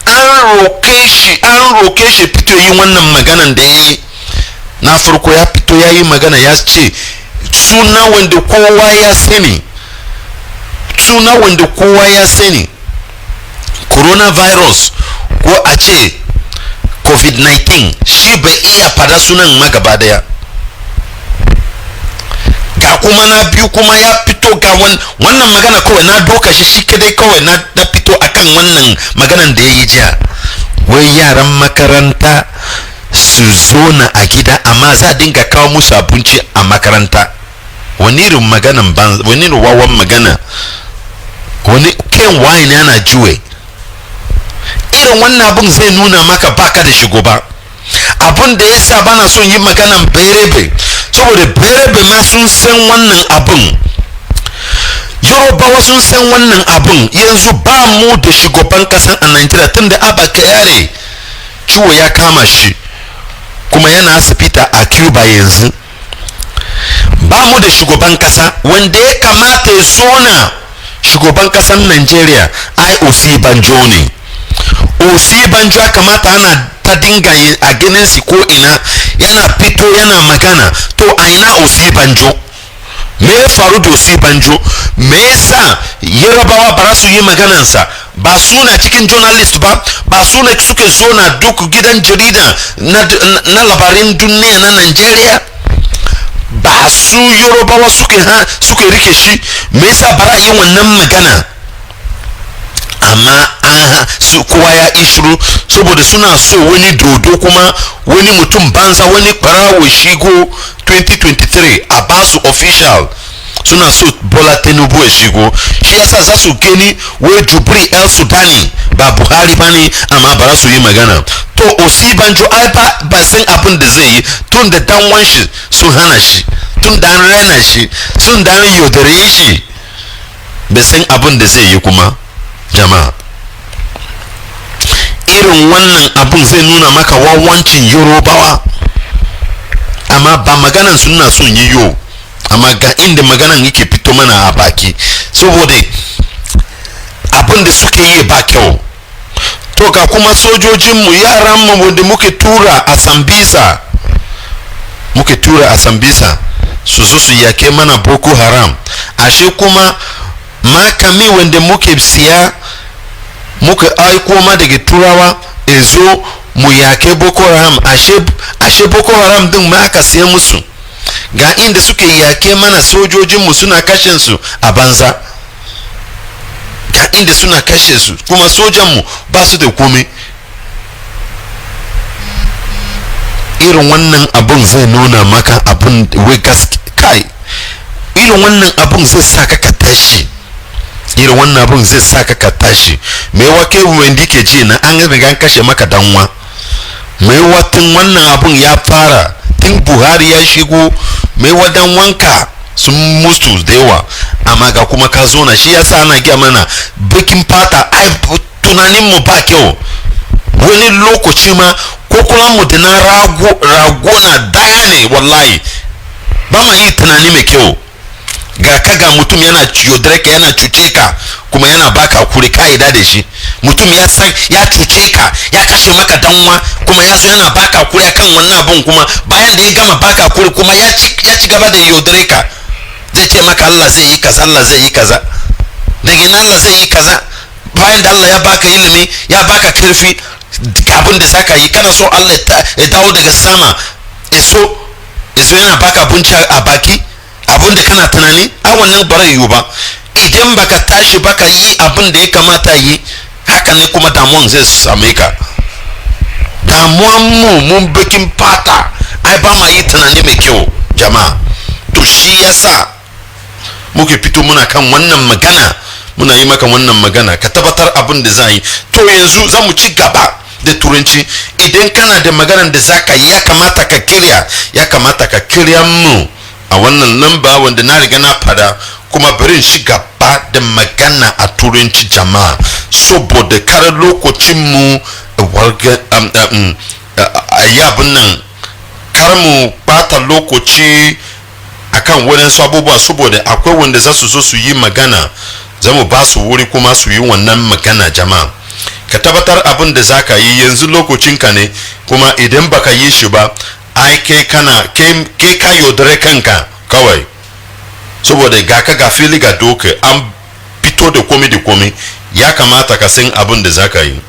an roke shi fito yi wannan maganan da ya yi. Na farko ya fito ya yi magana, ya ce suna wanda kowa ya sani, coronavirus ko a ce covid-19, shi bai iya fada sunan magaba daya. Ga kuma na biyu kuma ya fito ga wannan magana kawai na doka shi kadai kawai na fito akan wannan maganan da ya yi jiya. Wai yaran makaranta su su zona a gida amma za a dinga kawo musu abinci a makaranta. Wani irin maganan ban, wani irin wawan magana, wani ken wine yana juwe. Irin wannan abun zai nuna maka baka da shigo ba. Abun da yasa bana son yi maganan berebe, saboda berebe ma sun san wannan abun, Yorubawa sun san wannan abun. Yanzu ba mu da shugaban kasa a Nigeria tunda Abba Kyari ciwo ya kama shi kuma yana asibiti a Cuba yanzu. Ba mu da shugaban kasa wanda ya kamata ya sona shugaban kasan Nigeria ai Osibanjo ne. Osibanjo ya kamata ana ta dinga a ginin si ko ina yana fito yana magana. To a ina Osibanjo? Me ya faru da Osibanjo? Me yasa Yarabawa ba su yi maganansa? Ba suna cikin journalist ba, ba suna suke so na duk gidan jarida na labarin duniya na Nigeria. Ba su Yorubawa suke rike shi. Me yasa ba yi wannan magana? Amma su kowa ya ishuru saboda suna so wani dodo kuma wani mutum banza wani barawo shigo 2023 a basu official. Suna so Bola Tinubu ya shigo. Shi yasa za su gani wai Jubri El Sudani ba Buhari ba ne amma ba su yi magana. To Osibanjo ai ba san abin da zai yi tun da danwan shi sun hana shi, tun da an raina shi, sun da an yaudare shi, bai san abin da zai yi kuma. Jama'a, irin wannan abun zai nuna maka wawancin Yorubawa, amma ba maganan suna son yi yo, amma ga inda maganan yake fito mana a baki saboda abin da suke yi ba kyau. To ga kuma sojojinmu, yaranmu da muke tura a Sambisa su zo su yake mana Boko Haram. Ashe kuma makami wanda muke siya muka aiko ma daga turawa ezo mu yake Boko Haram. Ashe Boko Haram din ma aka siya musu. Ga inda suke yake mana sojojinmu suna kashe su a banza, ga inda suna kashe su kuma sojanmu ba su da komai. Irin wannan abun zai nuna maka abun wai kai, irin wannan abun zai saka ka tashi, irin wannan abun zai saka ka tashi. Me wake wanda ke ji na an riga an kashe maka danwa. Me watan wannan abun ya fara tun Buhari ya shigo, me wadan wanka sun mutu da yawa amma ga kuma ka zo na. Shi yasa ana gaya mana bakin fata ai tunanin mu ba kyau. Wani lokaci ma kokulan mu da na rago na daya ne wallahi, ba ma yi tunani mai kyau. Ga mutum yana yaudare ka, yana cuce ka kuma yana baka hakuri ka yarda da shi. Mutum ya san ya cuce ka, ya kashe maka danwa kuma ya zo yana baka hakuri akan wannan abun, kuma bayan da ya gama baka hakuri kuma ya ci gaba da yaudare ka. Zai ce maka Allah zai yi kaza, Allah zai yi kaza. Daga ina Allah zai yi kaza? Bayan da Allah ya baka ilimi, ya baka karfi, abin da zaka yi kana so Allah ya dawo daga sama iso yana baka abinci a baki, abin da kana tunani a wannan bara yiwu ba. Idan baka tashi baka yi abin da ya kamata yi, haka ne kuma damuwan zai same ka. Damuwan mun bakin fata ai ba ma yi tunani mai kyau jama'a. To shi yasa muke fito muna kan wannan magana, muna yi maka wannan magana ka tabbatar abin da za yi. To yanzu za mu ci gaba da turanci. Idan kana da maganar da za ka yi, ya kamata ka kirya mu a wannan namba wanda na riga na fada, kuma bari shi gaba da magana a turanci jama'a saboda kar lokacin mu a yi abin nan, kar mu bata lokaci akan wadansu abubuwa saboda akwai wanda za su zo su yi magana, za mu ba su wuri kuma su yi wannan magana jama'a. Ka tabbatar abin da za ka yi yanzu lokacinka ne, kuma idan baka yi shi ba ai kai ka yaudare kanka kawai, saboda ga ka ga fili ga doka an fito da komai ya kamata ka san abin da za ka yi.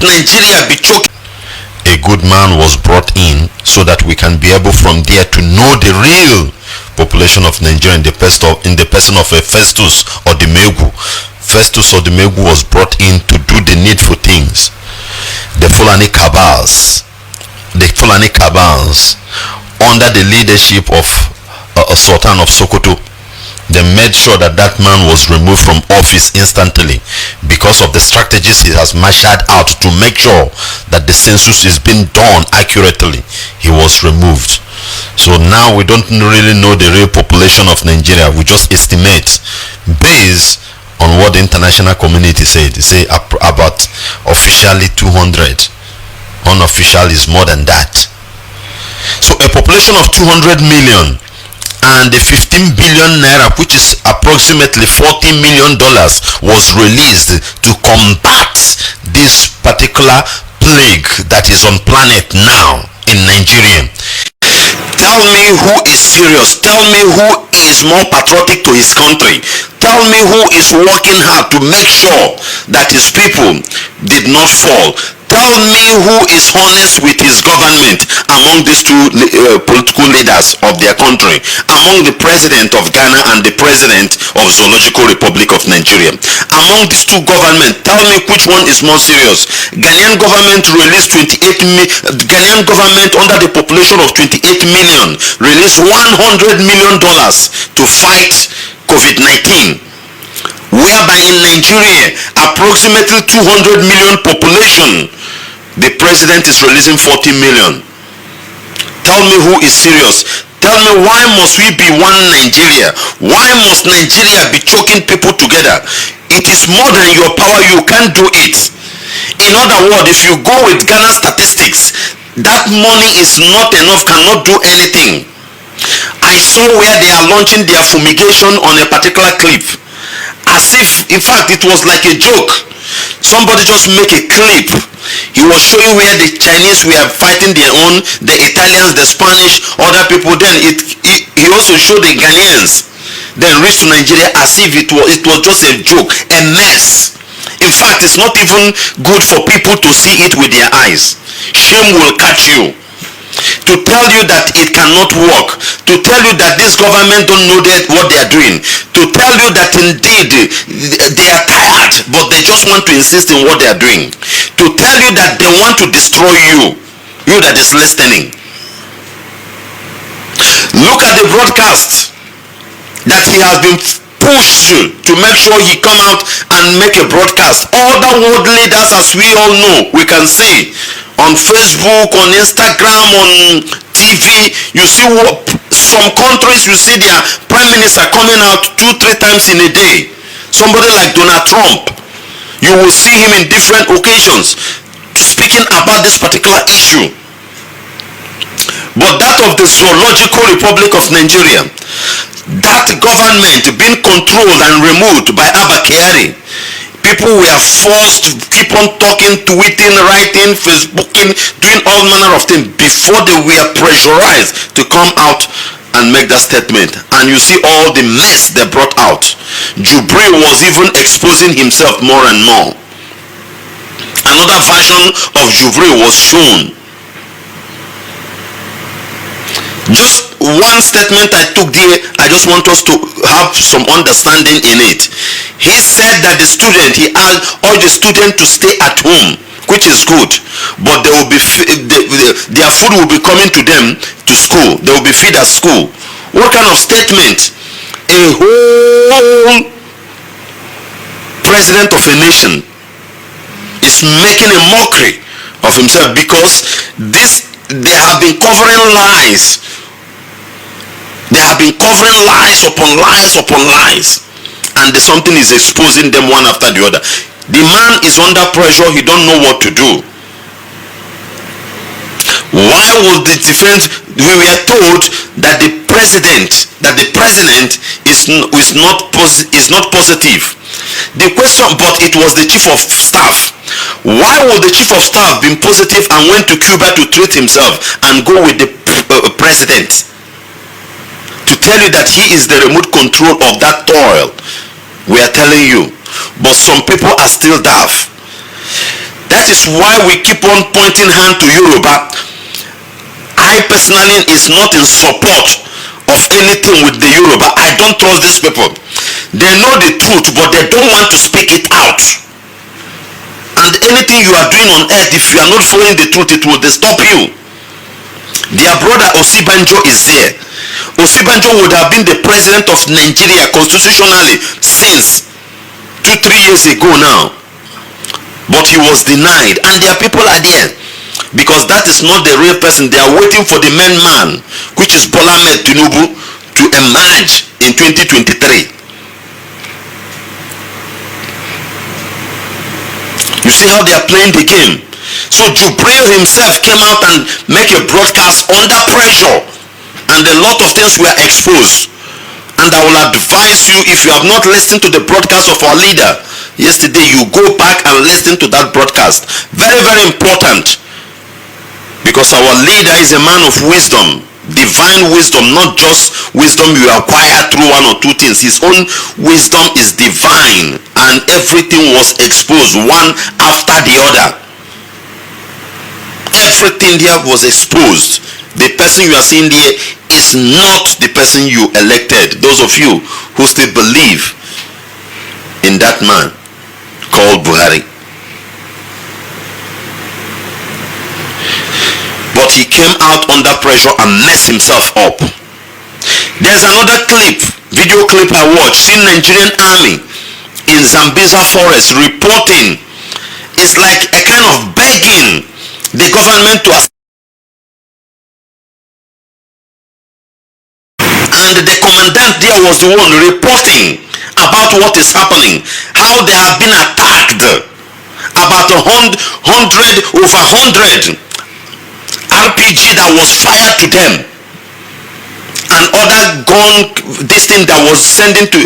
must Nigeria be choked? A good man was brought in so that we can be able from there to know the real population of Nigeria in the person of a Festus or the Megu. Festus or the Megu was brought in to do the needful things. The Fulani cabals under the leadership of Sultan of Sokoto, they made sure that that man was removed from office instantly because of the strategies he has marshaled out to make sure that the census is being done accurately. He was removed. So now we don't really know the real population of Nigeria. We just estimate based on what the international community said. They say about officially 200. Unofficial is more than that. So a population of 200 million and the 15 billion naira, which is approximately $40 million, was released to combat this particular plague that is on planet now in Nigeria. Tell me who is serious. Tell me who is more patriotic to his country. Tell me who is working hard to make sure that his people did not fall. Tell me who is honest with his government among these two political leaders of their country, among the president of Ghana and the president of Zoological Republic of Nigeria. Among these two governments, tell me which one is more serious. Ghanaian government released Ghanaian government under the population of 28 million released $100 million to fight COVID-19. Whereby in Nigeria, approximately 200 million population, the president is releasing 40 million. Tell me who is serious. Tell me, why must we be one Nigeria? Why must Nigeria be choking people together? It is more than your power. You can't do it. In other words, if you go with Ghana statistics, that money is not enough, cannot do anything. I saw where they are launching their fumigation on a particular clip, as if, in fact, it was like a joke. Somebody just make a clip. He was showing where the Chinese were fighting their own, the Italians, the Spanish, other people. Then he also showed the Ghanaians. Then reached to Nigeria as if it was just a joke, a mess. In fact, it's not even good for people to see it with their eyes. Shame will catch you. To tell you that it cannot work, to tell you that this government don't know what they are doing, to tell you that indeed they are tired but they just want to insist in what they are doing, to tell you that they want to destroy you that is listening. Look at the broadcast that he has been pushed to make sure he come out and make a broadcast. Other world leaders, as we all know, we can see on Facebook, on Instagram, on TV, you see some countries, you see their prime minister coming out 2-3 times in a day. Somebody like Donald Trump, you will see him in different occasions speaking about this particular issue. But that of the Zoological Republic of Nigeria, that government being controlled and removed by Abba Kyari, people were forced to keep on talking, tweeting, writing, Facebooking, doing all manner of things before they were pressurized to come out and make that statement. And you see all the mess they brought out. Jubril was even exposing himself more and more. Another version of Jubril was shown. Just one statement I took there, I just want us to have some understanding in it. He said that he asked all the students to stay at home, which is good, but they will be their food will be coming to them to school. They will be fed at school. What kind of statement? A whole president of a nation is making a mockery of himself because they have been covering lies. They have been covering lies upon lies upon lies, and something is exposing them one after the other. The man is under pressure. He don't know what to do. Why would the defense? We were told that the president is not positive. The question, but it was the chief of staff. Why would the chief of staff be positive and went to Cuba to treat himself and go with the president? To tell you that he is the remote control of that oil. We are telling you. But some people are still daft. That is why we keep on pointing hand to Yoruba. I personally is not in support of anything with the Yoruba. I don't trust these people. They know the truth, but they don't want to speak it out. And anything you are doing on earth, if you are not following the truth, it will stop you. Their brother Osibanjo is there. Osibanjo would have been the president of Nigeria constitutionally since 2-3 years ago now. But he was denied, and their people are there because that is not the real person. They are waiting for the main man, which is Bola Ahmed Tinubu, to emerge in 2023. You see how they are playing the game. So Jubril himself came out and make a broadcast under pressure, and a lot of things were exposed. And I will advise you, if you have not listened to the broadcast of our leader yesterday, you go back and listen to that broadcast. Very, very important, because our leader is a man of wisdom, divine wisdom, not just wisdom you acquire through one or two things. His own wisdom is divine, and everything was exposed one after the other. Everything there was exposed. The person you are seeing there is not the person you elected. Those of you who still believe in that man called Buhari. But he came out under pressure and messed himself up. There's another clip, video clip I watched, seen Nigerian army in Zambiza forest reporting. It's like a kind of begging the government to assist. And the commandant there was the one reporting about what is happening, how they have been attacked. About 100 RPG that was fired to them, and other gun, this thing that was sending to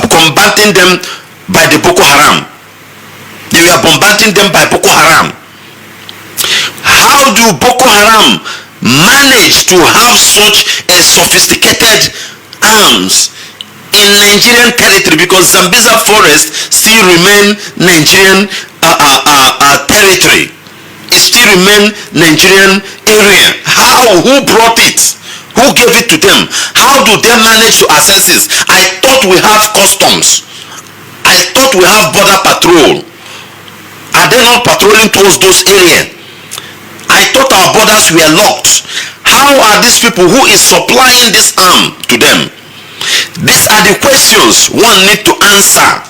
combating them by the Boko Haram. They were bombarding them by Boko Haram. How do Boko Haram manage to have such a sophisticated arms in Nigerian territory? Because Zambiza forest still remain Nigerian territory. It still remain Nigerian area. How? Who brought it? Who gave it to them? How do they manage to access this? I thought we have customs. I thought we have border patrol. Are they not patrolling towards those areas? I thought our borders were locked. How are these people who is supplying this arm to them? These are the questions one need to answer.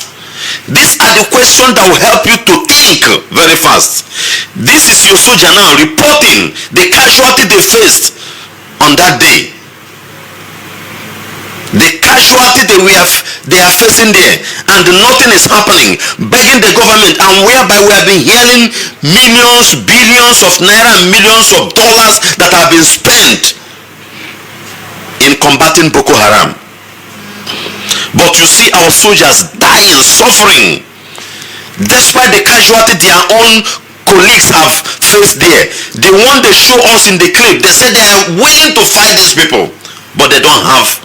These are the questions that will help you to think very fast. This is your soldier now reporting the casualty they faced on that day. The casualty they are facing there, and nothing is happening, begging the government, and whereby we have been hearing millions, billions of naira and millions of dollars that have been spent in combating Boko Haram. But you see our soldiers dying, suffering, despite the casualty their own colleagues have faced there. The one they show us in the clip, they say they are willing to fight these people, but they don't have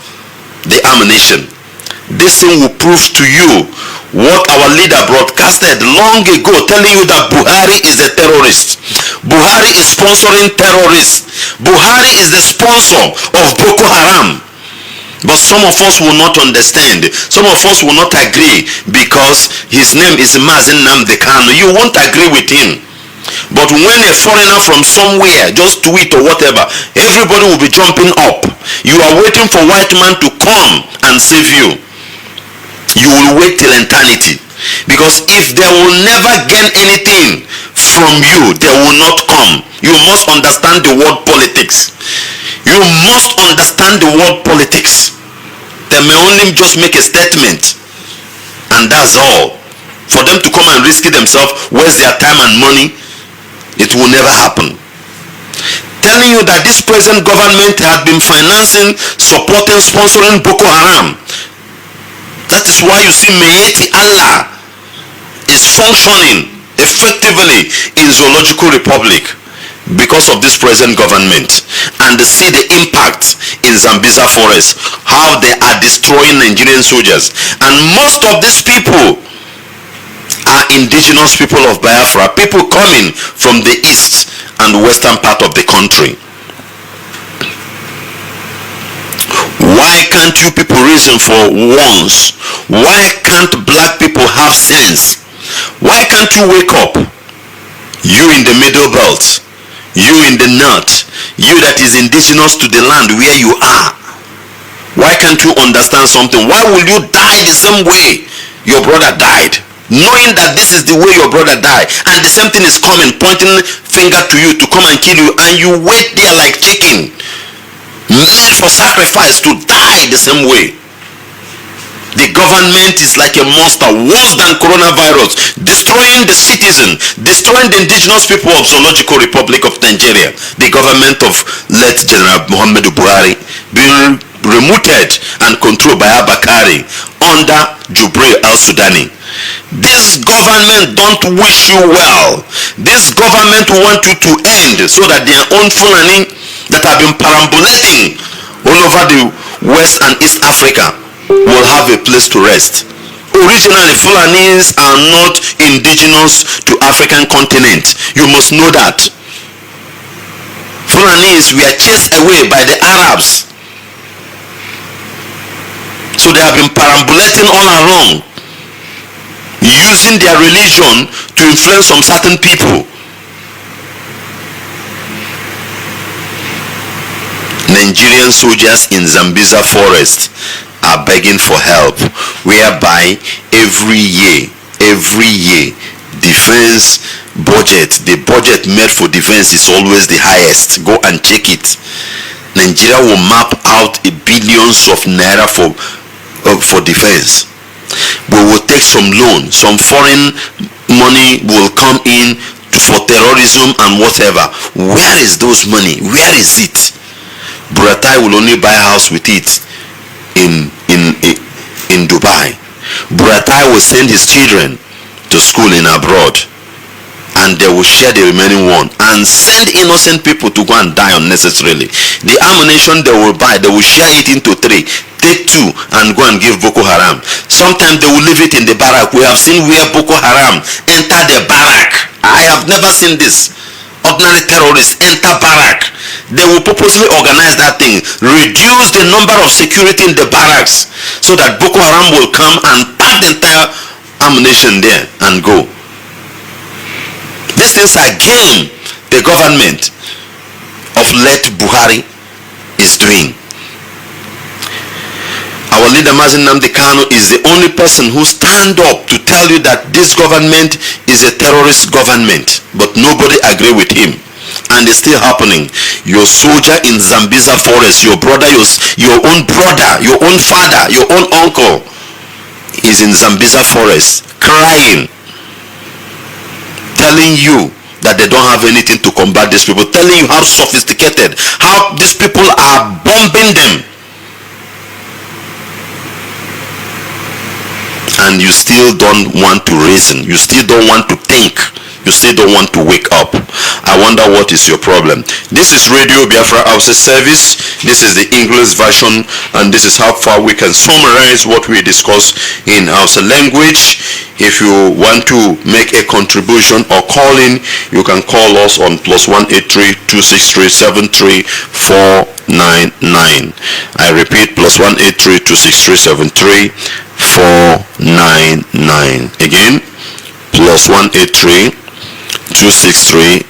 the ammunition. This thing will prove to you what our leader broadcasted long ago, telling you that Buhari is a terrorist. Buhari is sponsoring terrorists. Buhari is the sponsor of Boko Haram. But some of us will not understand. Some of us will not agree because his name is Mazi. You won't agree with him. But when a foreigner from somewhere just tweet or whatever, everybody will be jumping up. You are waiting for white man to come and save you. You will wait till eternity. Because if they will never gain anything from you, they will not come. You must understand the word politics. You must understand the word politics. They may only just make a statement, and that's all. For them to come and risk it themselves, waste their time and money, it will never happen. Telling you that this present government had been financing, supporting, sponsoring Boko Haram. That is why you see Meeti Allah is functioning effectively in Zoological Republic, because of this present government. And see the impact in Zambiza forest, how they are destroying Nigerian soldiers. And most of these people are indigenous people of Biafra, people coming from the east and western part of the country. Why can't you people reason for once? Why can't black people have sense? Why can't you wake up? You in the middle belt, you in the north, you that is indigenous to the land where you are. Why can't you understand something? Why will you die the same way your brother died, knowing that this is the way your brother died, and the same thing is coming, pointing finger to you to come and kill you, and you wait there like chicken, made for sacrifice to die the same way? The government is like a monster, worse than coronavirus, destroying the citizen, destroying the indigenous people of Zoological Republic of Nigeria. The government of late General Muhammadu Buhari being remuted and controlled by Abakari under Jubril al-Sudani. This government don't wish you well. This government want you to end so that their own Fulani that have been perambulating all over the West and East Africa will have a place to rest. Originally, Fulanis are not indigenous to African continent. You must know that. Fulanis were chased away by the Arabs. So they have been perambulating all around, using their religion to influence some certain people. Nigerian soldiers in Zambiza forest are begging for help, whereby every year defense budget, the budget made for defense is always the highest. Go and check it. Nigeria will map out billions of naira for defense. We will take some loan, some foreign money will come in for terrorism and whatever. Where is those money? Where is it? Buratai will only buy a house with it in Dubai. Buratai will send his children to school in abroad, and they will share the remaining one and send innocent people to go and die unnecessarily. The ammunition they will buy, they will share it into three, take two and go and give Boko Haram. Sometimes they will leave it in the barrack. We have seen where Boko Haram enter the barrack. I have never seen this. Ordinary terrorists enter barrack. They will purposely organize that thing, reduce the number of security in the barracks, so that Boko Haram will come and pack the entire ammunition there and go. These things are game the government of late Buhari is doing. Our leader Mazi is the only person who stand up to tell you that this government is a terrorist government, but nobody agree with him, and it's still happening. Your soldier in Zambiza forest, your brother, your own brother, your own father, your own uncle is in Zambiza forest crying, telling you that they don't have anything to combat these people, telling you how sophisticated, how these people are bombing them, and you still don't want to reason, you still don't want to think, you still don't want to wake up. I wonder what is your problem. This is Radio Biafra Hausa service. This is the English version, and this is how far we can summarize what we discuss in Hausa language. If you want to make a contribution or call in, you can call us on +183 263 73499. I repeat, +183 263 73499. Again, +183 263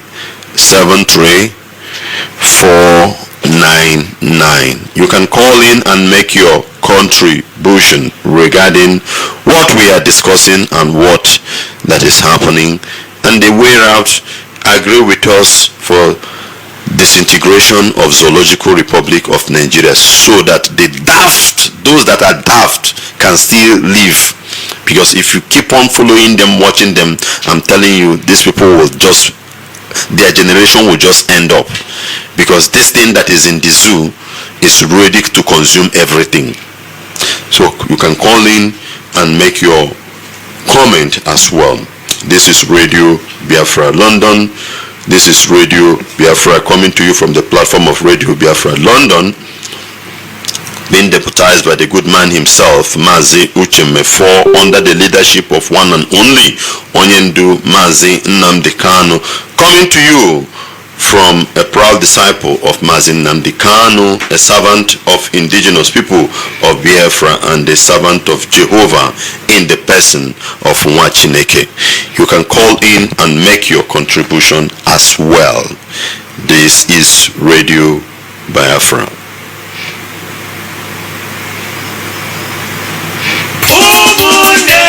73499. You can call in and make your contribution regarding what we are discussing and what that is happening, and the way out. Agree with us for disintegration of Zoological Republic of Nigeria, so that the daft, those that are daft, can still live. Because if you keep on following them, watching them, I'm telling you, these people will just, their generation will just end up, because this thing that is in the zoo is ready to consume everything. So you can call in and make your comment as well. This is Radio Biafra London. This is Radio Biafra coming to you from the platform of Radio Biafra London. being deputized by the good man himself, Mazi Uchemefo, under the leadership of one and only Onyendu Mazi Nnamdi Kanu, coming to you from a proud disciple of Mazi Nnamdi Kanu, a servant of indigenous people of Biafra and a servant of Jehovah in the person of Nwachineka. You can call in and make your contribution as well. This is Radio Biafra. One day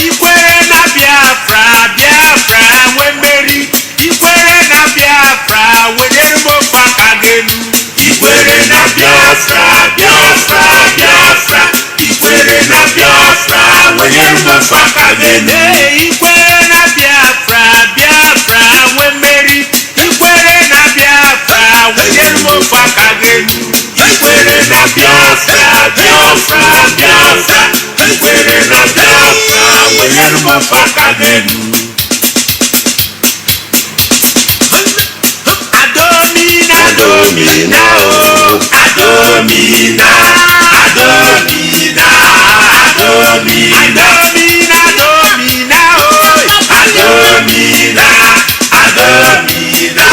Ikwere na Biafra, Biafra we meri. Ikwere na Biafra, we dermo fakagenu. Ikwere na Biafra, Biafra, Biafra. Ikwere na Biafra, we dermo fakagenu. Ikwere na Biafra, Biafra we meri. Ikwere na Biafra, we dermo fakagenu. Ikwere na Biafra, Biafra, Biafra. Ikwere na Biafra, we dermo fakagenu. Adomina, Adomina, oh, Adomina, Adomina, Adomina, Adomina, Adomina, oh, Adomina, Adomina,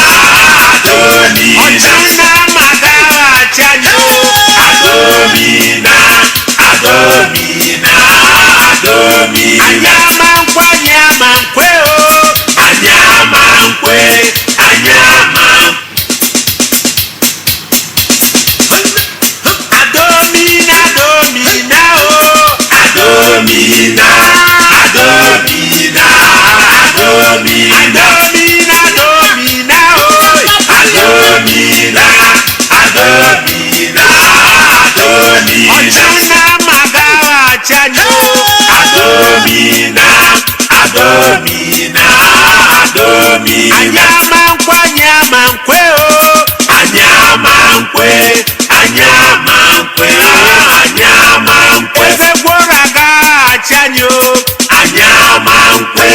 Adomina. Ochana magawa chanyo. Adomina, Adomina, Adomina. Anyamankwe, anyamankwe, oh, anyamankwe, anyamankwe. Adomina, Adomina, oh, Adomina, Adomina, Adomina, Adomina, Adomina, oh, Adomina, Adomina, Adomina. Ochana magawa chanyo. Adomina, Adomina, Adomina. Anyamankwe, anyamankwe, oh, anyamankwe, anyamankwe, anyamankwe. Ezekworaga chanyo. Anyamankwe,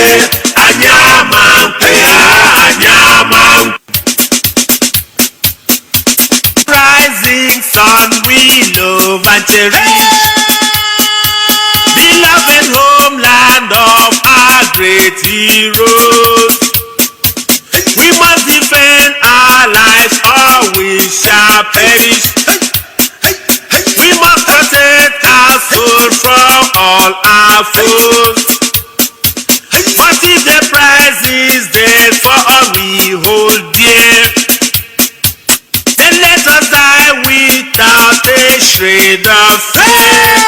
anyamankwe, anyamankwe. Rising sun, we love and cherish. Beloved homeland of our great heroes. We must defend our lives or we shall perish. We must protect our soul from all our foes. But if the price is there for all we hold dear, then let us die without a shred of fear.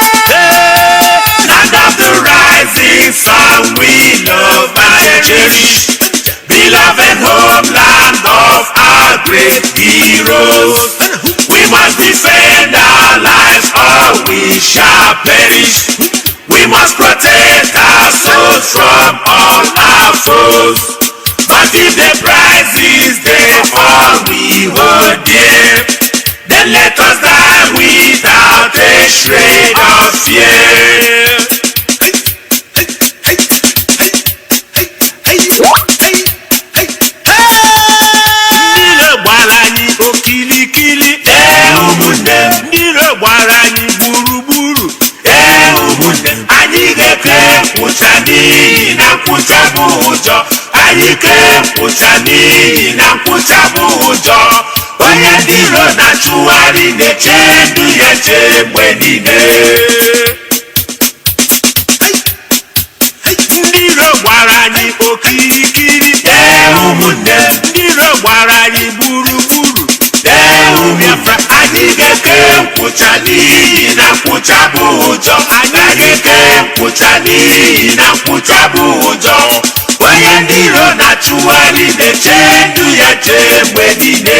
Land of the rising sun, we love and cherish. Beloved homeland of our great heroes. foes. We must defend our lives or we shall perish. We must protect our souls from all our foes. But if the price is there for we hold dear, then let us die without a shred of fear. Ndiro gbara anyị okilikili, ụmụnne m. Ndiro gbara anyị gburugburu, ụmụnne m. Anyị ga-eke nkwụcha n'ihi na nkwụcha bụ ụjọ. Anyị ke nkwụcha n'ihi na nkwụcha bụ ụjọ. Onye ndị iro na-achụgharị na-eche ndụ ya eche mgbe niile. Ndị iro gbara anyị okirikiri, ụmụnne m. Ndị iro gbara anyị gburugburu, Biafra. Anyị ga-eke nkwụcha n'ihi na nkwụcha bụ ụjọ. Anyị ga-eke nkwụcha n'ihi na nkwụcha bụ ụjọ. Onye ndị iro na-achụgharị na-eche ndụ ya eche mgbe niile.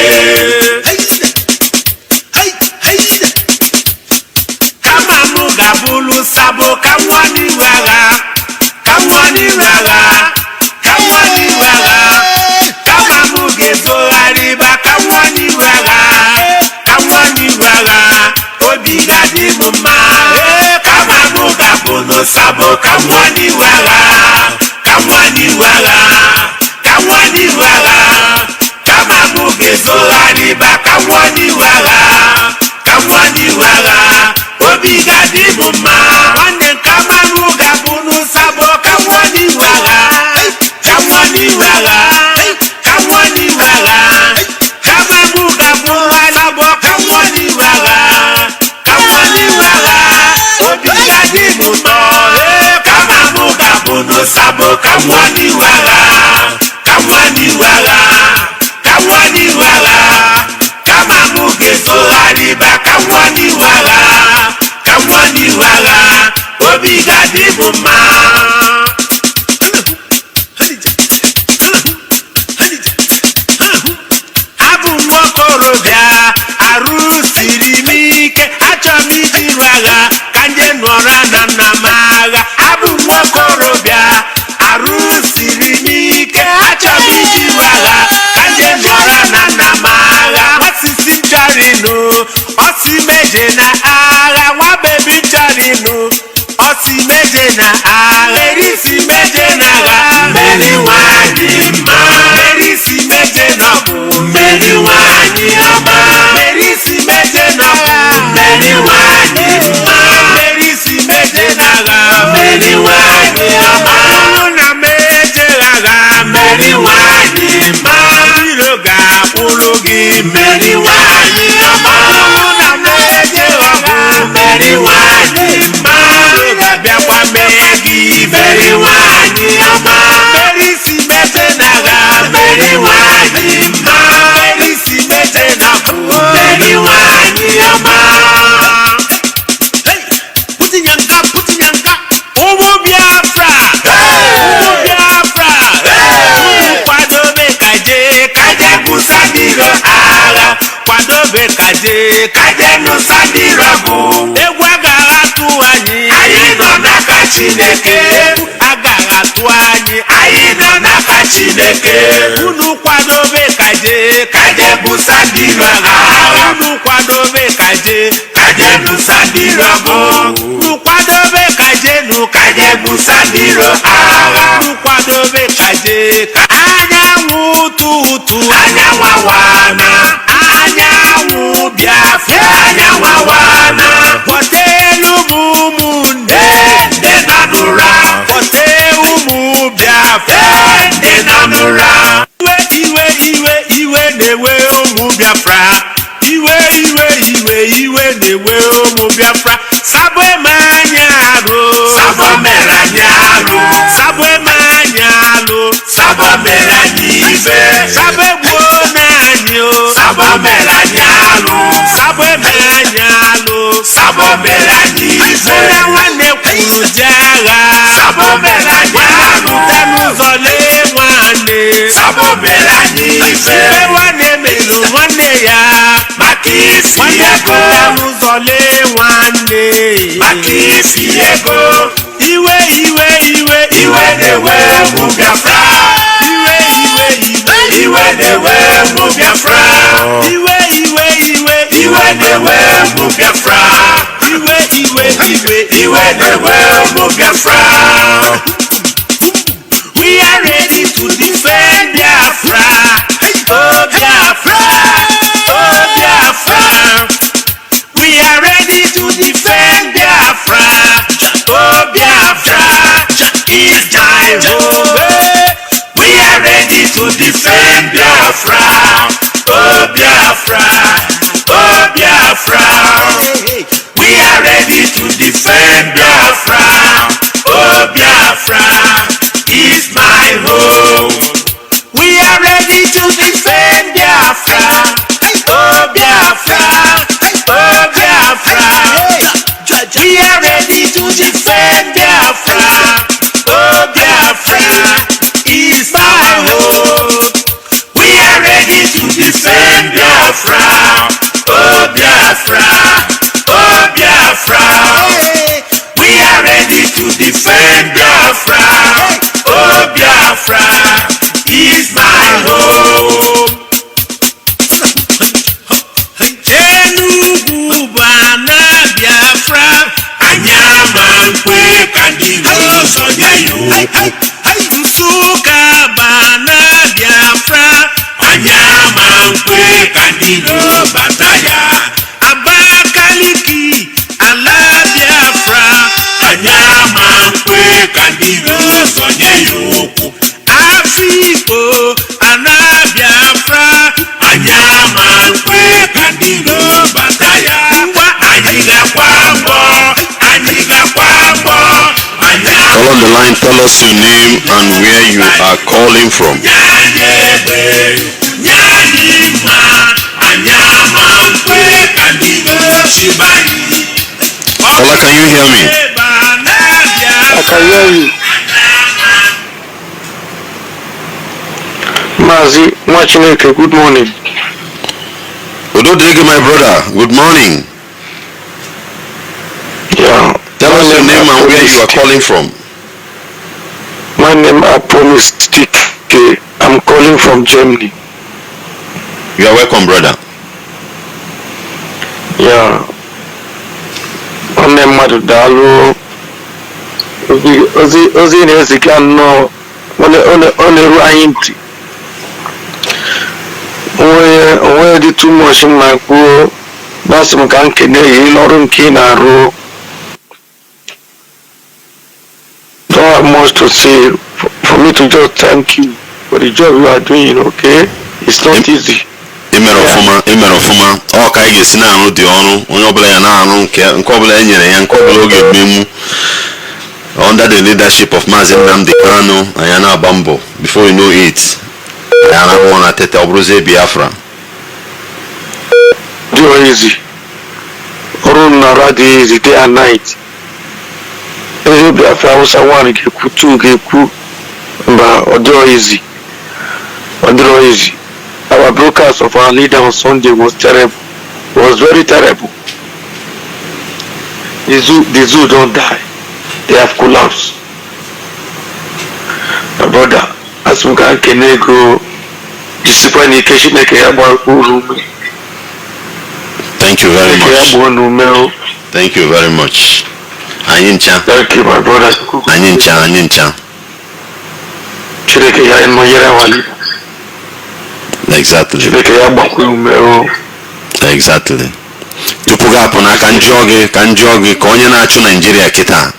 Kama mụ ga-abụlụ sabo ka nwa n'ihu agha, ka nwa n'ihu agha, ka nwa n'ihu agha. Kama mụ ga-ezogharịba ka nwa n'ihu agha, ka nwa n'ihu agha. Obi ga-adị m mma. Kama mụ ga-abụlụ sabo ka nwa n'ihu agha, ka nwa n'ihu agha, ka nwa n'ihu agha. Kama mụ ga-ezogharịba ka nwa n'ihu agha, ka nwa n'ihu agha. Obi ga-adị m mma. Nwanne kama mụ ga-abụ n'ụsabọ ka nwa n'ihu agha, ka nwa n'ihu agha, ka nwa n'ihu agha. Kama mụ ga-abụ n'ụsabọ ka nwa n'ihu agha, ka nwa n'ihu agha. Obi ga-adị m mma. Kama mụ ga-abụ n'ụsabọ ka nwa n'ihu agha, ka nwa n'ihu agha, ka nwa n'ihu agha. Kama mụ ga-ezogharịba ka nwa n'ihu agha, ka nwa n'ihu agha. Obi ga-adị m mma. Abụ m nwokorobịa, arụ siri m ike. Achọrọ m ijiru agha ka nje nọrọ na nna m agha. Abụ m nwokorobịa, arụ siri m ike. Achọrọ m ijiru agha ka nje nọrọ na nna m agha. Osisi chọrọ ịnụ, osi meje na agha. Nwa bebi chọrọ ịnụ, osi meje na agha. Erisi meje na agha. Mmeri nwanyị mma. Erisi meje na ọgụ. Mmeri nwanyị ọma. Erisi meje na ọgụ. Mmeri nwanyị mma. Erisi meje na agha. Mmeri nwanyị ọma. Na meje agha. Mmeri nwanyị mma. Iro ga-akwụrụ gị. Mmeri nwanyị ọma. Na meje agha. Mmeri nwanyị mma. Bịakwa mee gị. Mmeri nwanyị ọma. Erisi meje na agha. Mmeri nwanyị mma. Erisi meje na ọgụ. Mmeri nwanyị ọma. Ụmụ Biafra, ụmụ Biafra, ụmụ kwadobe ka je busa ndị iro agha. Kwadobe ka je nusa ndị iro ọgụ. Egwu agaghị atụ anyị, anyị nọ n'aka Chineke. Agaghị atụ anyị, anyị nọ n'aka Chineke. Unu kwadobe ka je busa ndị iro agha. Unu kwadobe ka je nusa ndị iro ọgụ. Unu kwadobe ka je busa ndị iro agha. Unu kwadobe ka anyanwụ ụtụtụ, anyanwụ awana. Anyanwụ Biafra, anyanwụ awana. Kpọtelu m ụmụnne ndị nọ n'ụra. Kpọte ụmụ Biafra ndị nọ n'ụra. Iwe iwe iwe na-ewe ụmụ Biafra. Iwe iwe iwe iwe na-ewe ụmụ Biafra. Sabo eme anyị arụ, sabo mere anyị arụ. Sabo eme anyị alụ, sabo mere anyị ife. Sabo egbuo na anyị o, sabo mere anyị alụ. Sabo eme anyị alụ, sabo mere anyị ife. Onye nwanne kwuru ji agha, sabo mere anyị alụ. N'ụzọ lee nwanne, sabo mere anyị ife. Nwanne merụ nwanne ya. isi ego. Iwe na-ewe ụmụ Biafra. Iwe na-ewe ụmụ Biafra. Iwe na-ewe ụmụ Biafra. Iwe na-ewe ụmụ Biafra. We are ready to defend Biafra. Oh Biafra, oh Biafra. We are ready to defend Biafra. Oh Biafra is my home. We are ready to defend Biafra. Oh Biafra, oh Biafra. We are ready to defend Biafra. Oh Biafra is my home. We are ready to defend Biafra. Oh Biafra, oh Biafra. We are ready to defend Biafra. Oh Biafra is my home. We are ready to defend Biafra. Oh Biafra, oh Biafra. We are ready to defend Biafra. Oh Biafra is my home. Enugu bana Biafra, anyama nkwe kandilo sonyeyo. Nsuka bana Biafra, anyama nkwe kandilo bataya. Abakaliki ala Biafra, anyama nkwe kandilo sonyeyo. Afikpo ana Biafra, anyama nkwe kandilo bataya. All on the line, tell us your name and where you are calling from. Ola, can you hear me? I can hear you. Mazi, Nwachineka, good morning. Ododege, my brother, good morning. Yeah. Tell us your name and where you are calling from. My name is Ipob. I'm calling from Germany. You are welcome, brother. Yeah. My name is Madudalo. Ozi na-eziga nnọọ onye ruo anyị ntị. Onwe dị too much mma kwuo basị m ka nkene ya n'ọrụ nke ị na-arụ. Don't have much to say for me to just thank you for the job you are doing, okay? It's not easy. Imere ọfụma ọ ka anyị ga-esi na-arụ dị ọrụ onye ọbụla ya na-arụ nke ọbụla e nyere ya nke ọbụla oge ememu under the leadership of Mazi Nnamdi Kanu anyị na-agba mbọ before you know it anyị na-amụ na tete ọ bụrụzie Biafra dị easy ọrụ nara dị easy day and night. Eze Biafra Hausa 1 ga-ekwu 2 ga-ekwu mba ọ dịrọ easy. Our broadcast of our leader on Sunday was terrible. Was very terrible. The zoo don't die. They have collapsed. My brother, as we can go, discipline education make a Thank you very much. Thank you very much. Anyincha. Thank you, my brother. Anyincha. Chireke ya enmoyera wali. Exactly. Exactly. Tupu ga-apụ n'aka ka njụọ gị ka onye na-achụ Nigeria kịta.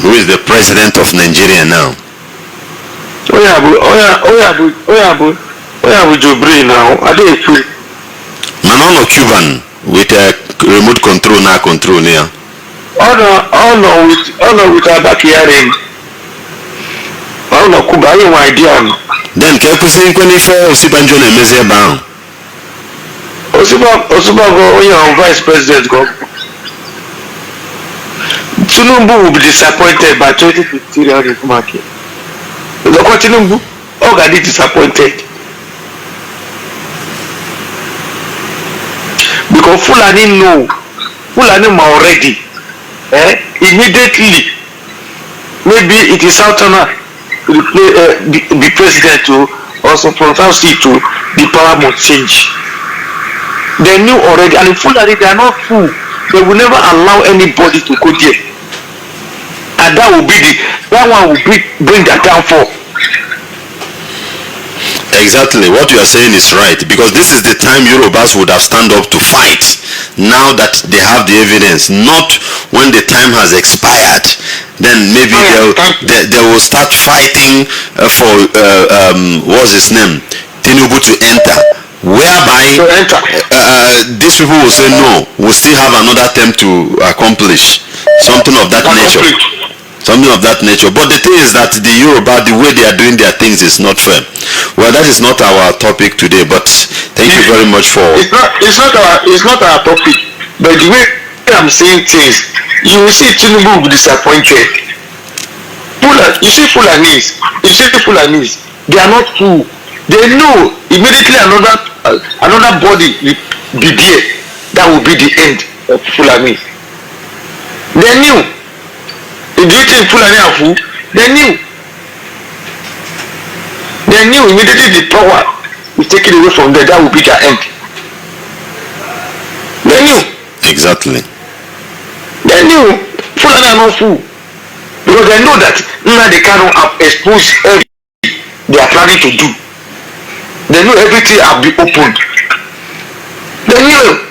Who is the president of Nigeria now? Oya bụ Jobri now. Adekwu. Mana ọ nọ Cuban with a remote control na control ya. Ọ nọ with Abakiari. Ọ nọ Cuba, anyị nwe idea nọ. Then ka ekwesị nkwe n'ife Osibanjo na-emezi ebe ahụ. Osibanjo onye ahụ vice president go. Tinubu will be disappointed by 2053 on the market. Lokwa Tinubu, ọ ga-adị disappointed. Because Fulani know Fulani already. Immediately, maybe it is Southern the president to also from South Sea to the power must change. They knew already, and the Fulani, they are not fool. They will never allow anybody to go there, and that one will bring that downfall. Exactly, what you are saying is right, because this is the time Yorubas would have stand up to fight. Now that they have the evidence, not when the time has expired, then maybe they will start fighting for what's his name, Tinubu to enter, whereby these people will say no, we still have another term to accomplish, something of that nature. But the thing is that the Yoruba, the way they are doing their things is not fair. Well, that is not our topic today, but thank you very much for... It's not our topic, but the way I'm saying things, you will see Tinubu will be disappointed. You see Fulanis, they are not fool. They know immediately another body will be there. That will be the end of Fulani. They knew. Do you think Fulani are fool? They knew. Immediately the power is taken away from them. That will be their end. They knew. Exactly. They knew. Fulani are not fool, because they know that now they cannot have exposed everything they are planning to do. They know everything will be opened. They knew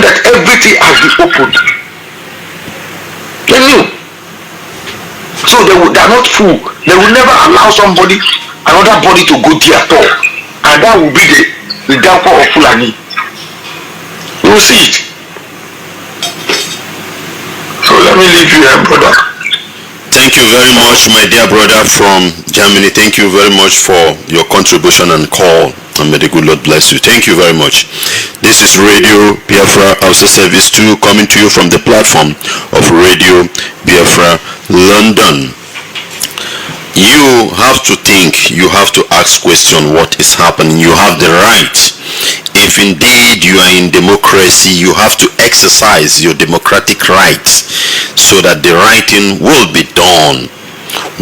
that everything has been opened. They knew. So they are not fool. They will never allow another body to go there at all. And that will be the downfall of Fulani. You will see it. So let me leave you here, brother. Thank you very much, my dear brother from Germany. Thank you very much for your contribution and call. And may the good Lord bless you. Thank you very much. This is Radio Biafra Hausa Service 2 coming to you from the platform of Radio Biafra London. You have to think, you have to ask question what is happening. You have the right. If indeed you are in democracy, you have to exercise your democratic rights so that the right thing will be done.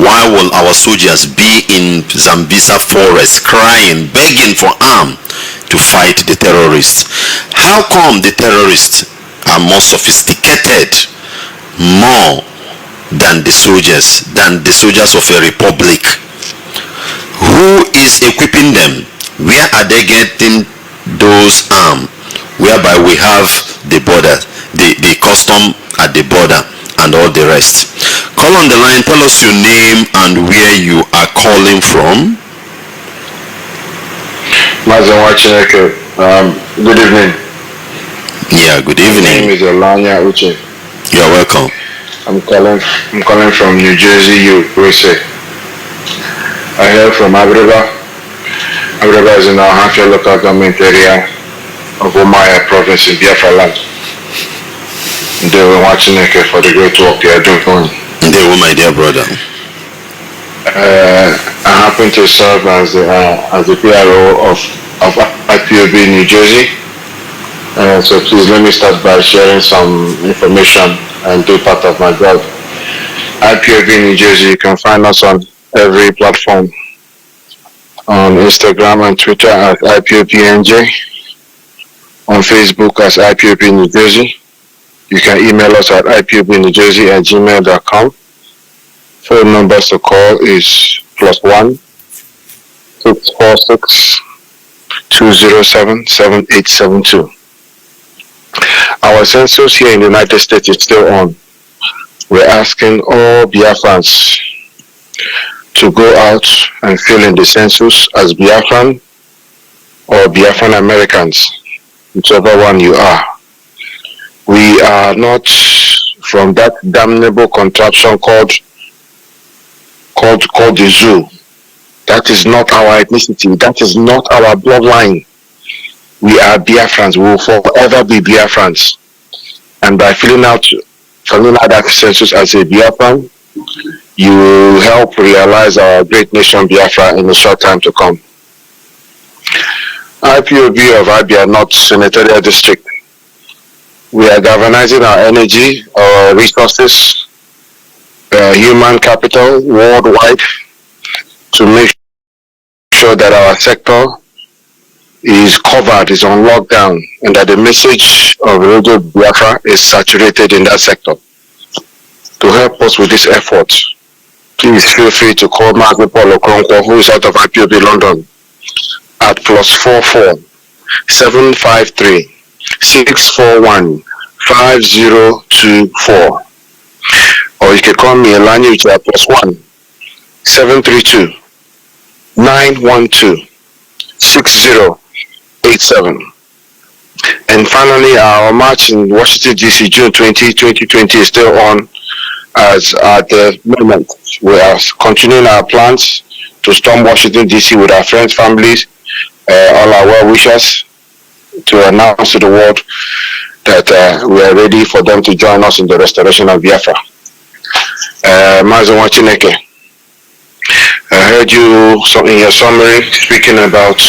Why will our soldiers be in Zambisa forest crying, begging for arms to fight the terrorists? How come the terrorists are more sophisticated, more than the soldiers of a republic? Who is equipping them? Where are they getting those arms? Whereby we have the border, the custom at the border and all the rest. Call on the line, tell us your name and where you are calling from. Mazi Nwachineka, good evening. Yeah, good evening. My name is Olanya Uche. You're welcome. I'm calling from New Jersey, USA. I hail from Abreba. Abreba is in our Hampshire local government area of Omaya province in Biafra land. They were watching for the great work they are doing. They were my dear brother. I happen to serve as the PRO of Ipob New Jersey. So please let me start by sharing some information and do part of my job. Ipob New Jersey, you can find us on every platform. On Instagram and Twitter at IPOBNJ. On Facebook as Ipob New Jersey. You can email us at ipobnewjersey@gmail.com. Phone numbers to call is +1 646 207 7872. Our census here in the United States is still on. We're asking all Biafrans to go out and fill in the census as Biafran or Biafran Americans, whichever one you are. We are not from that damnable contraption called the zoo. That is not our ethnicity. That is not our bloodline. We are Biafrans. We will forever be Biafrans. And by filling out that census as a Biafran, you will help realize our great nation Biafra in a short time to come. Ipob of Abia North Senatorial District we are galvanizing our energy, our resources, human capital worldwide to make sure that our sector is covered, is on lockdown, and that the message of Radio Biafra is saturated in that sector. To help us with this effort, please feel free to call Mazi who is out of Ipob, London, at +44 753 641 5024. Or you can call me Elani, which is +1 732 912 6087. And finally, our march in Washington DC June 2020 is still on. As at the moment, we are continuing our plans to storm Washington DC with our friends, families, all our well wishers, to announce to the world that we are ready for them to join us in the restoration of Biafra. Mazi Nwachineka, I heard you in your summary speaking about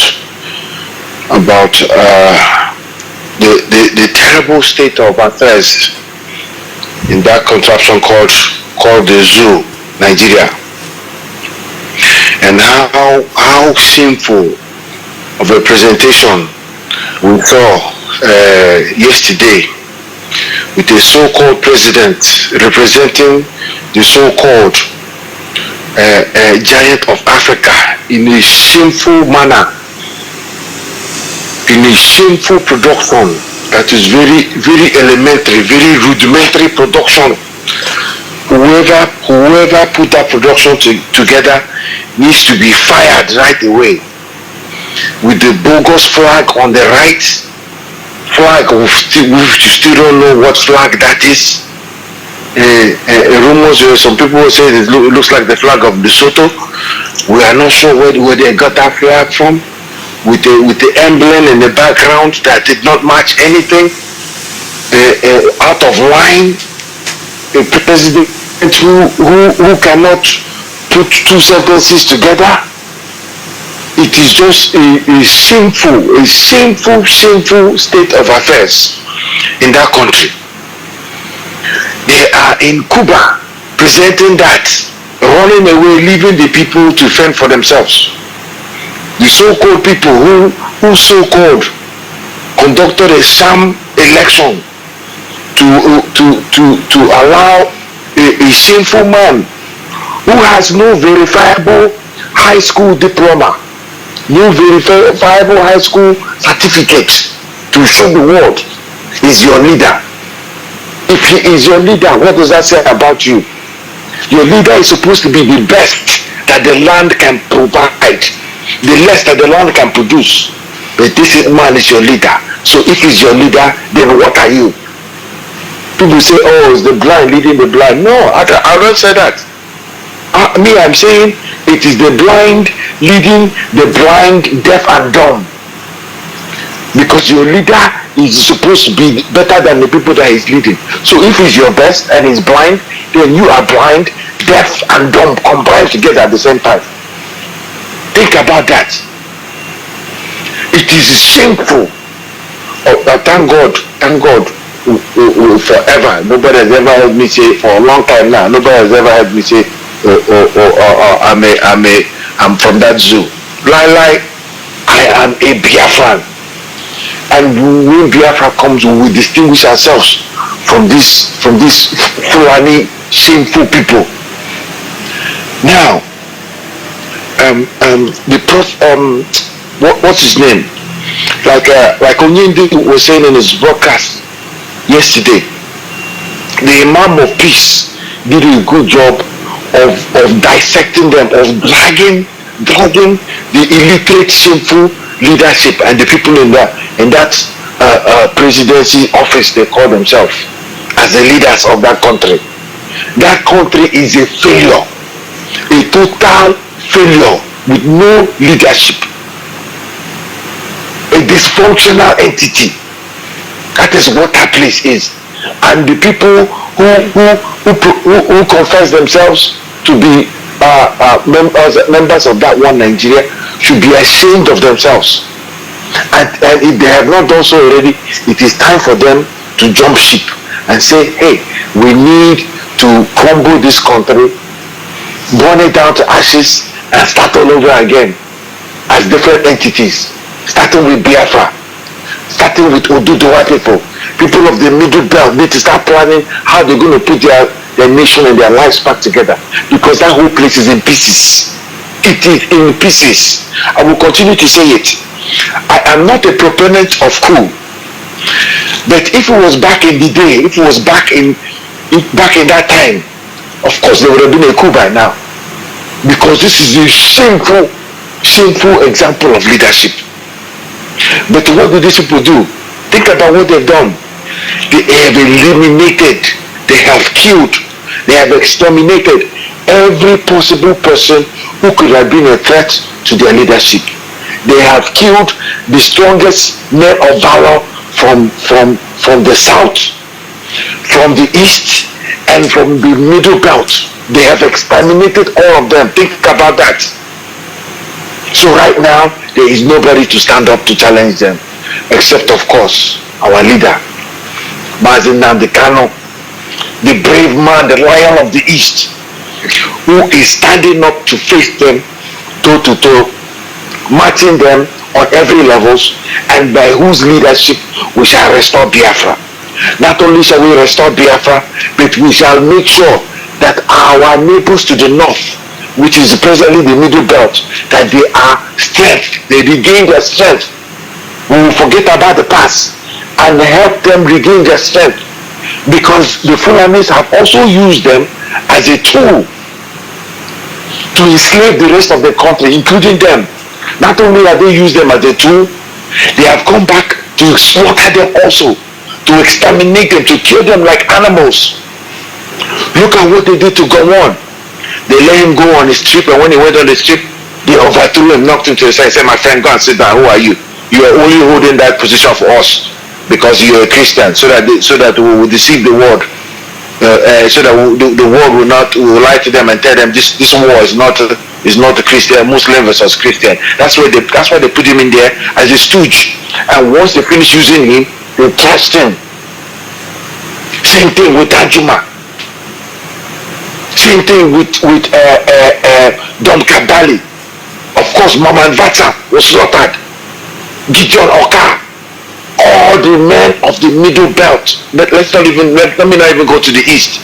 the terrible state of affairs in that contraption called the zoo, Nigeria, and how shameful of a presentation we saw yesterday with a so-called president representing the so-called giant of Africa in a shameful manner, in a shameful production that is very, very elementary, very rudimentary production. Whoever put that production together needs to be fired right away. With the bogus flag on the right, we still don't know what flag that is. Rumors, some people say it looks like the flag of Lesotho. We are not sure where they got that flag from. With the emblem in the background that did not match anything, out of line, a president who cannot put two sentences together. It is just a shameful state of affairs in that country. They are in Cuba presenting that, running away, leaving the people to fend for themselves. The so-called people who so-called conducted a sham election to allow a shameful man who has no verifiable high school diploma, no verifiable high school certificate to show the world is your leader. If he is your leader, what does that say about you? Your leader is supposed to be the best that the land can provide, the less that the land can produce. But this man is your leader. So if he's your leader, then what are you? People say, oh, it's the blind leading the blind. No, I don't say that. I'm saying it is the blind leading the blind, deaf and dumb. Because your leader is supposed to be better than the people that he's leading. So if he's your best and he's blind, then you are blind, deaf and dumb combined together at the same time. Think about that. It is shameful. Thank God, forever. Nobody has ever heard me say, for a long time now, nobody has ever heard me say, I'm from that zoo. Lie, I am a Biafran. And when Biafra comes, we will distinguish ourselves from this Fulani shameful people. Now, what's his name? Like Onyindi was saying in his broadcast yesterday, the Imam of Peace did a good job of dissecting them, of dragging the illiterate, shameful leadership and the people in that presidency office they call themselves as the leaders of that country. That country is a failure, a total failure with no leadership, a dysfunctional entity. That is what that place is. And the people who confess themselves to be members of that one Nigeria should be ashamed of themselves. And if they have not done so already, it is time for them to jump ship and say, hey, we need to crumble this country, burn it down to ashes, and start all over again as different entities, starting with Biafra, starting with Oduduwa people. People of the Middle Belt need to start planning how they're going to put their nation and their lives back together, because that whole place is in pieces. It is in pieces. I will continue to say it. I am not a proponent of coup, but if it was back in the day, if it was back in that time, of course there would have been a coup by now, because this is a shameful example of leadership. But what do these people do? Think about what they've done. They have eliminated, they have killed, they have exterminated every possible person who could have been a threat to their leadership. They have killed the strongest men of valor from the south, from the east, and from the middle belt. They have exterminated all of them. Think about that. So right now, there is nobody to stand up to challenge them, except of course our leader, Mazi, the brave man, the lion of the east, who is standing up to face them toe to toe, matching them on every levels, and by whose leadership we shall restore Biafra. Not only shall we restore Biafra, but we shall make sure that our neighbors to the north, which is presently the Middle Belt, that they are strength, they regain their strength. We will forget about the past and help them regain their strength, because the Fulanis have also used them as a tool to enslave the rest of the country, including them. Not only have they used them as a tool, they have come back to slaughter them also, to exterminate them, to kill them like animals. Look at what they did to Gowon. They let him go on his trip, and when he went on his trip, they overthrew him, knocked him to the side, and said, my friend, go and sit down. Who are you? You are only holding that position for us because you are a Christian, so that we will deceive the world, so that the world will lie to them and tell them this war is not a Christian, Muslim versus Christian. That's why they put him in there as a stooge. And once they finish using him, they trust him. Same thing with Ajuma. Same thing with Dom Kabali. Of course, Mama Vata was slaughtered. Gideon Oka. All the men of the Middle Belt. Let me not even go to the east.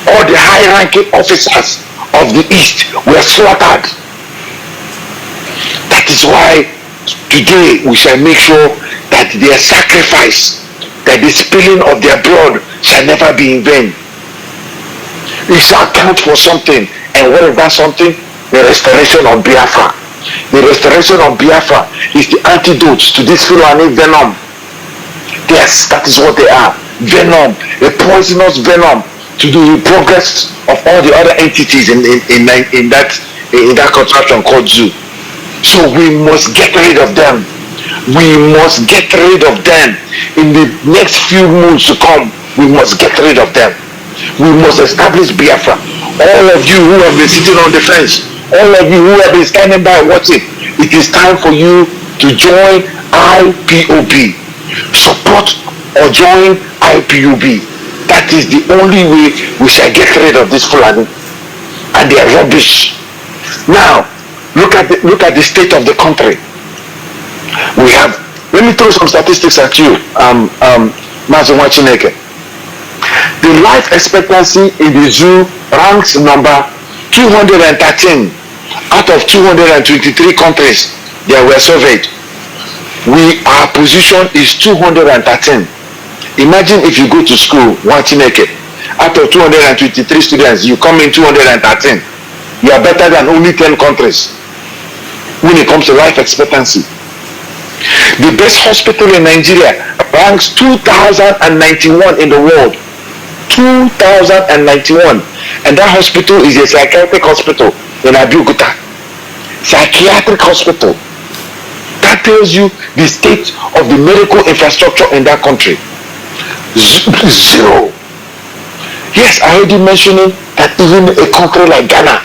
All the high-ranking officers of the east were slaughtered. That is why today we shall make sure that their sacrifice, that the spilling of their blood shall never be in vain. It shall count for something. And what is that something? The restoration of Biafra. The restoration of Biafra is the antidote to this Fulani venom. Yes, that is what they are. Venom, a poisonous venom to the progress of all the other entities in that contraption called zoo. So we must get rid of them. We must get rid of them. In the next few months to come, we must get rid of them. We must establish Biafra. All of you who have been sitting on the fence, all of you who have been standing by watching, it is time for you to join IPOB. Support or join IPOB. That is the only way we shall get rid of this Fulani and their rubbish. Now, look at the state of the country. We have. Let me throw some statistics at you, Mazi Nwachineka. The life expectancy in the zoo ranks number 213 out of 223 countries that were surveyed. Our position is 213. Imagine if you go to school, Nwachineka, out of 223 students, you come in 213. You are better than only 10 countries when it comes to life expectancy. The best hospital in Nigeria ranks 2091 in the world. 2091. And that hospital is a psychiatric hospital in Abeokuta. Psychiatric hospital. That tells you the state of the medical infrastructure in that country. Zero. Yes, I heard you mentioning that even a country like Ghana,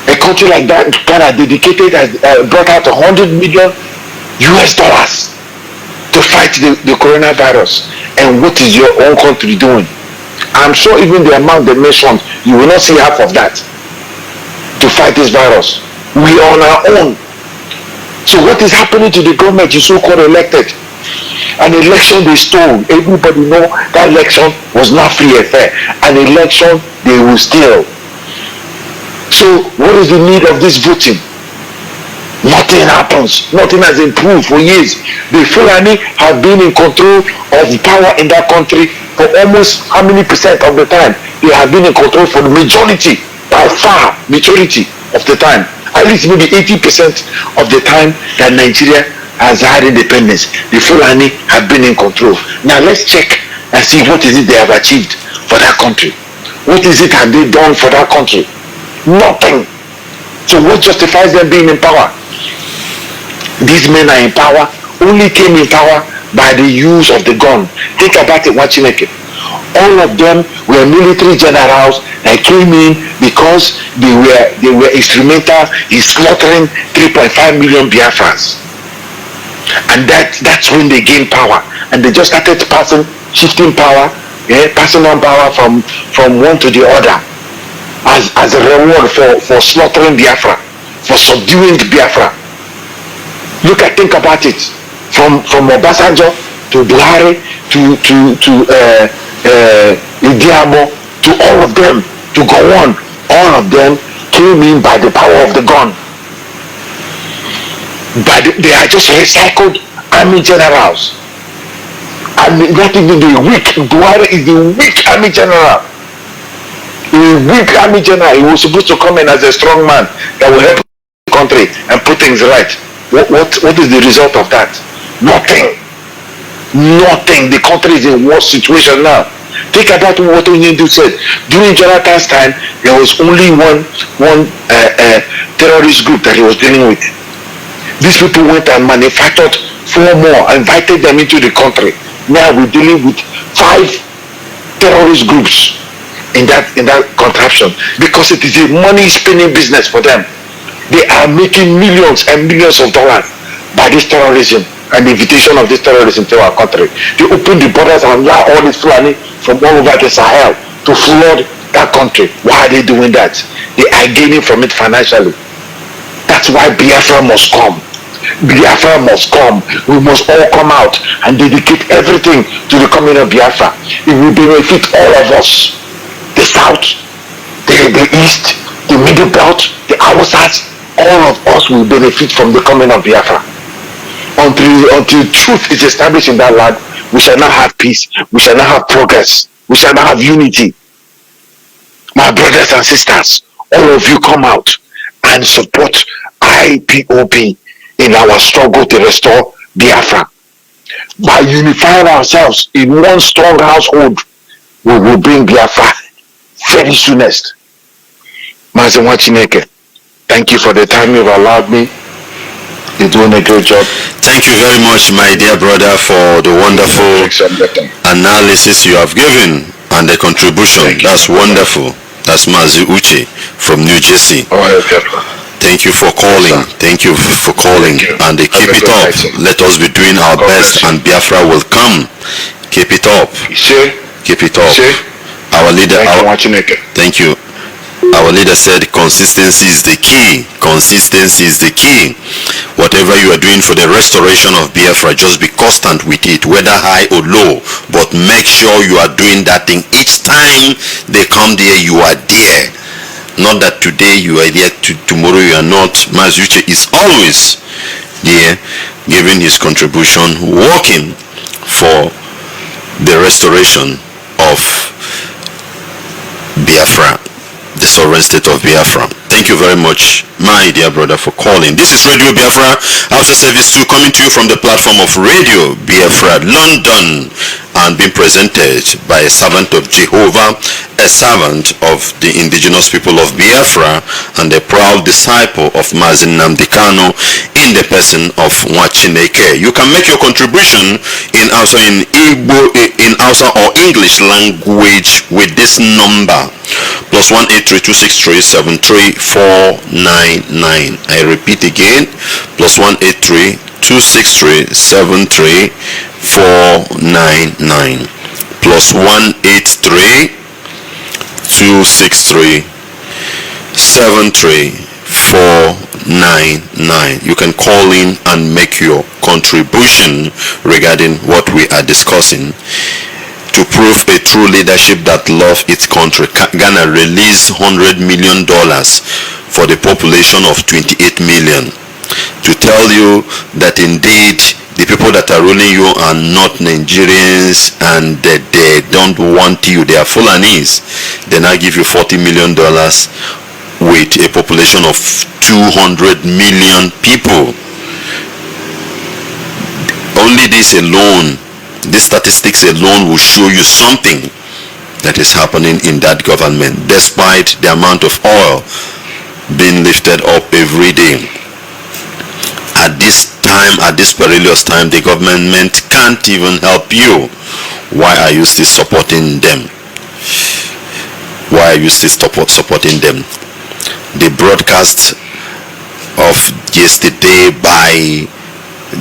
Ghana dedicated brought out $100 million to fight the coronavirus. And what is your own country doing? I'm sure even the amount they mentioned, you will not see half of that to fight this virus. We are on our own. So what is happening to the government you so-called elected? An election they stole. Everybody know that election was not free and fair. An election they will steal. So what is the need of this voting? Nothing happens. Nothing has improved for years. The Fulani have been in control of the power in that country for almost how many percent of the time? They have been in control for the majority, by far, majority of the time. At least maybe 80% of the time that Nigeria has had independence, the Fulani have been in control. Now let's check and see what is it they have achieved for that country. What is it have they done for that country? Nothing. So what justifies them being in power? These men are in power, only came in power by the use of the gun. Think about it, Nwachineka. All of them were military generals that came in because they were instrumental in slaughtering 3.5 million Biafrans. And that's when they gained power. And they just started shifting power, passing on power from one to the other as a reward for slaughtering Biafra, for subduing Biafra. Think about it. From Obasanjo to Buhari to Idiamo, to all of them, to go on, all of them came in by the power of the gun. But they are just recycled army generals. And not even the weak. Buhari is the weak army general. The weak army general. He was supposed to come in as a strong man that will help the country and put things right. What is the result of that? Nothing. The country is in worse situation now. Think about what Onyendu said. During Jonathan's time, there was only one terrorist group that he was dealing with. These people went and manufactured 4 more, invited them into the country. Now we're dealing with 5 terrorist groups in that contraption, because it is a money spinning business for them. They are making millions and millions of dollars by this terrorism and the invitation of this terrorism to our country. They open the borders and allow all this Fulani from all over the Sahel to flood that country. Why are they doing that? They are gaining from it financially. That's why Biafra must come. Biafra must come. We must all come out and dedicate everything to the coming of Biafra. It will benefit all of us. The South, the East, the Middle Belt, the Hausas, all of us will benefit from the coming of Biafra. Until truth is established in that land, we shall not have peace, we shall not have progress, we shall not have unity. My brothers and sisters, all of you come out and support IPOB in our struggle to restore Biafra. By unifying ourselves in one strong household, we will bring Biafra very soonest. Mazi Nwachineka, thank you for the time you've allowed me. You're doing a great job. Thank you very much, my dear brother, for the wonderful analysis you have given and the contribution. That's wonderful. That's Mazi Uche from New Jersey. Thank you for calling. Thank you for calling. And keep it up. Let us be doing our best, and Biafra will come. Keep it up. Keep it up. Our leader. Thank you. Our leader said consistency is the key. Consistency is the key. Whatever you are doing for the restoration of Biafra, just be constant with it, whether high or low. But make sure you are doing that thing. Each time they come there, you are there. Not that today you are there, tomorrow you are not. Mazi Uche is always there, giving his contribution, working for the restoration of Biafra, the sovereign state of Biafra. Thank you very much, my dear brother, for calling. This is Radio Biafra, Hausa Service 2, coming to you from the platform of Radio Biafra, London, and being presented by a servant of Jehovah, a servant of the indigenous people of Biafra, and a proud disciple of Mazi Nnamdi Kanu in the person of Nwachineka. You can make your contribution in Hausa, in Igbo, in Hausa or English language with this number: +1 8326373 499. I repeat again, +1 8326373 263-73-499 plus 183-263-73-499. You can call in and make your contribution regarding what we are discussing. To prove a true leadership that loves its country, Ghana released $100 million for the population of 28 million. To tell you that indeed the people that are ruling you are not Nigerians and that they don't want you, they are Fulanis. They now give you $40 million with a population of 200 million people. Only this alone, these statistics alone will show you something that is happening in that government, despite the amount of oil being lifted up every day. At this time, at this perilous time, the government can't even help you. Why are you still supporting them? Why are you still supporting them? The broadcast of yesterday by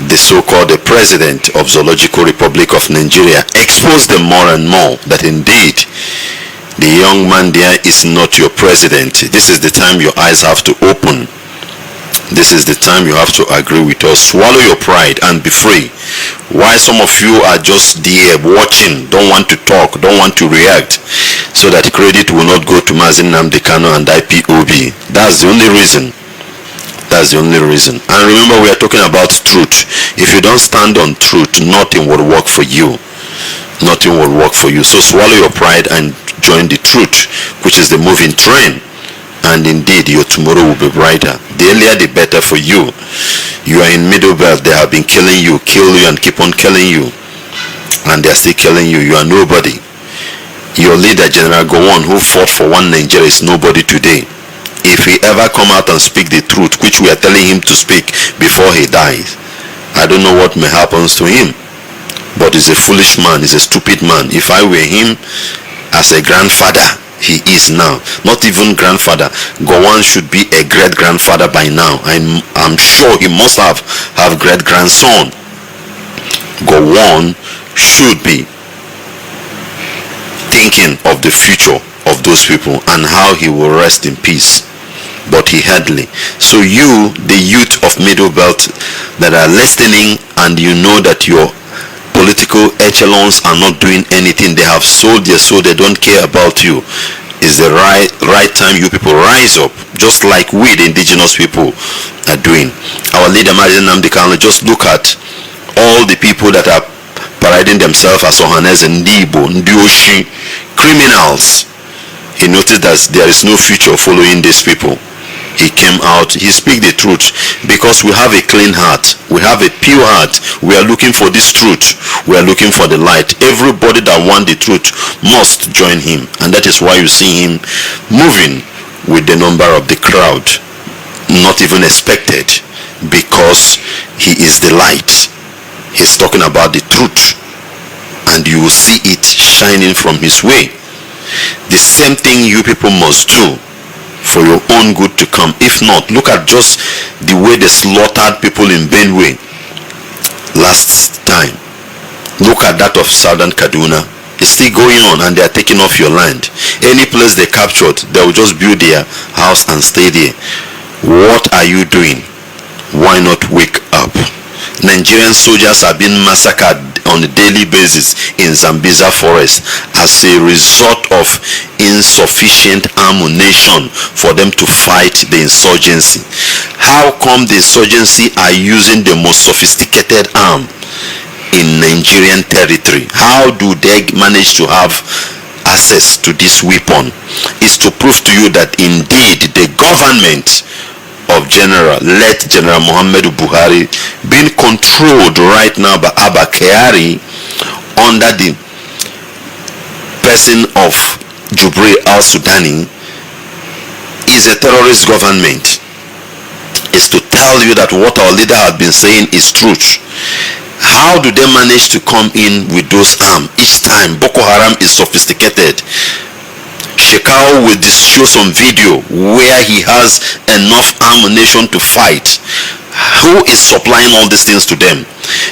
the so-called president of Zoological Republic of Nigeria exposed them more and more that indeed the young man there is not your president. This is the time your eyes have to open. This is the time you have to agree with us. Swallow your pride and be free. Why some of you are just there watching, don't want to talk, don't want to react, so that credit will not go to Mazi and Ipob. That's the only reason. That's the only reason. And remember, we are talking about truth. If you don't stand on truth, nothing will work for you. Nothing will work for you. So swallow your pride and join the truth, which is the moving train. And indeed, your tomorrow will be brighter. The earlier, the better for you. You are in middle belt. They have been killing you, kill you, and keep on killing you. And they are still killing you. You are nobody. Your leader, General Gowon, who fought for one Nigeria, is nobody today. If he ever come out and speak the truth, which we are telling him to speak before he dies, I don't know what may happen to him. But he's a foolish man. He's a stupid man. If I were him as a grandfather, he is now. Not even grandfather. Gowon should be a great-grandfather by now. I'm sure he must have great-grandson. Gowon should be thinking of the future of those people and how he will rest in peace. But he hardly. So you, the youth of Middle Belt that are listening, and you know that your political echelons are not doing anything, they have sold their soul, they don't care about you, is the right time you people rise up, just like we, the indigenous people, are doing. Our leader, Mazi, just look at all the people that are parading themselves as Ohanes and Ndibo, Ndioshi, criminals. He noticed that there is no future following these people. He came out, he speak the truth, because we have a clean heart, we have a pure heart. We are looking for this truth, we are looking for the light. Everybody that wants the truth must join him, and that is why you see him moving with the number of the crowd, not even expected, because he is the light. He's talking about the truth, and you will see it shining from his way. The same thing you people must do for your own good to come. If not, look at just the way they slaughtered people in Benue last time. Look at that of Southern Kaduna. It's still going on, and they are taking off your land. Any place they captured, they will just build their house and stay there. What are you doing? Why not wake up? Nigerian soldiers are being massacred on a daily basis in Zambiza forest as a result of insufficient ammunition for them to fight the insurgency. How come the insurgency are using the most sophisticated arm in Nigerian territory? How do they manage to have access to this weapon? It's to prove to you that indeed the government of General Muhammadu Buhari being controlled right now by Abba Kyari under the person of Jubril al-Sudani is a terrorist government. Is to tell you that what our leader has been saying is truth. How do they manage to come in with those arms each time? Boko Haram is sophisticated. Shekau will show some video where he has enough ammunition to fight. Who is supplying all these things to them?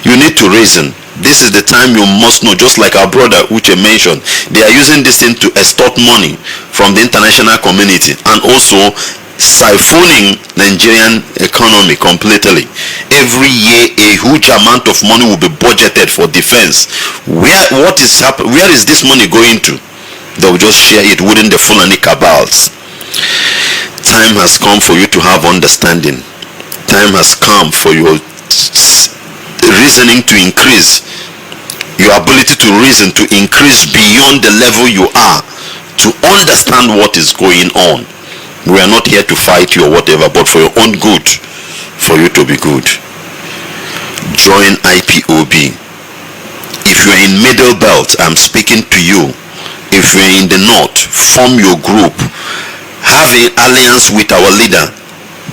You need to reason. This is the time you must know, just like our brother Uche mentioned, they are using this thing to extort money from the international community and also siphoning Nigerian economy completely. Every year a huge amount of money will be budgeted for defense. Where is this money going to? They will just share it within the Fulani cabals. Time has come for you to have understanding. Time has come for your reasoning to increase, your ability to reason to increase beyond the level you are, to understand what is going on. We are not here to fight you or whatever, but for your own good, for you to be good. Join IPOB. If you are in Middle Belt, I'm speaking to you. If you are in the North, form your group. Have an alliance with our leader,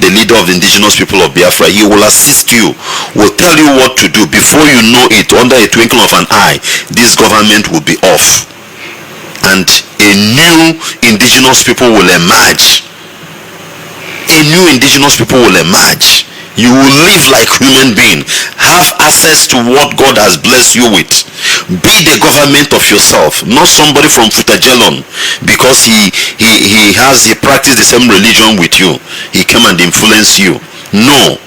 the leader of the indigenous people of Biafra. He will assist you, will tell you what to do. Before you know it, under a twinkle of an eye, this government will be off. And a new indigenous people will emerge. A new indigenous people will emerge. You will live like human being. Have access to what God has blessed you with. Be the government of yourself, not somebody from Futajelon because he practiced the same religion with you. He came and influenced you. No.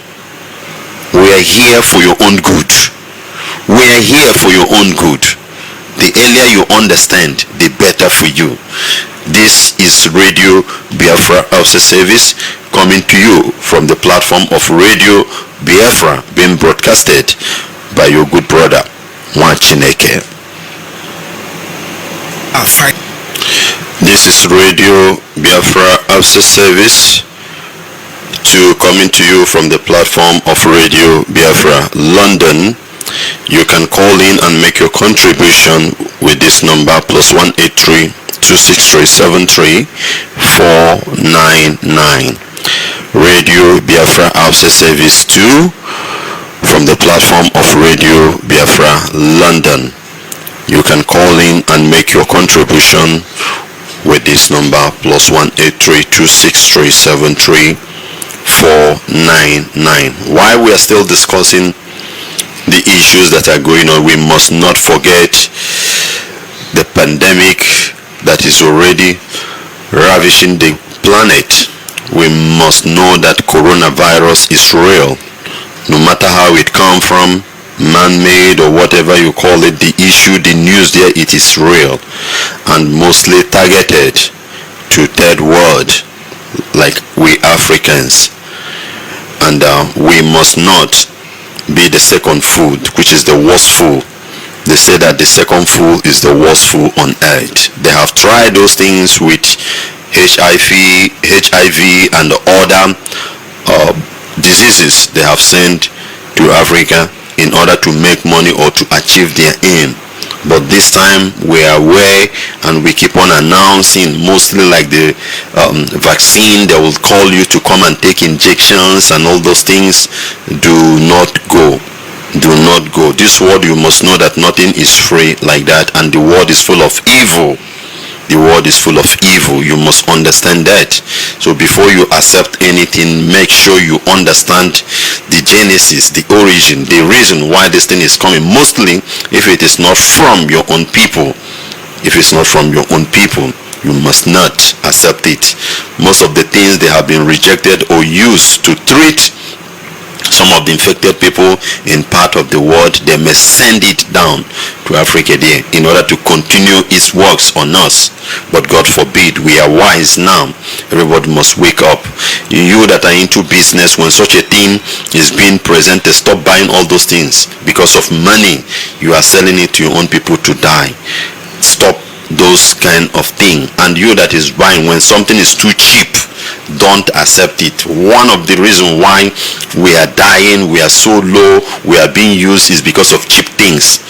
We are here for your own good. We are here for your own good. The earlier you understand, the better for you. This is Radio Biafra Hausa service coming to you from the platform of Radio Biafra, being broadcasted by your good brother Nwachineka. This is Radio Biafra Hausa service coming to you from the platform of Radio Biafra London. You can call in and make your contribution with this number +183 263 499. Radio Biafra Hausa service 2 from the platform of Radio Biafra London. You can call in and make your contribution with this number +183 263 499. While we are still discussing the issues that are going on, we must not forget the pandemic that is already ravishing the planet. We must know that coronavirus is real. No matter how it comes from, man-made or whatever you call it, the issue, the news there, it is real and mostly targeted to third world like we Africans. And we must not be the second food, which is the worst food. They say that the second food is the worst food on earth. They have tried those things with HIV and other diseases they have sent to Africa in order to make money or to achieve their aim. But this time we are aware and we keep on announcing, mostly like the vaccine, they will call you to come and take injections and all those things. Do not go. Do not go. This world, you must know that nothing is free like that, and the world is full of evil. The world is full of evil. You must understand that. So before you accept anything, make sure you understand the genesis, the origin, the reason why this thing is coming. Mostly if it is not from your own people. If it's not from your own people, you must not accept it. Most of the things they have been rejected or used to treat some of the infected people in part of the world, they may send it down to Africa there in order to continue its works on us. But God forbid, we are wise now. Everybody must wake up. You that are into business, when such a thing is being presented, stop buying all those things because of money. You are selling it to your own people to die. Stop those kind of thing. And you that is buying, when something is too cheap, don't accept it. One of the reasons why we are dying, we are so low, we are being used, is because of cheap things.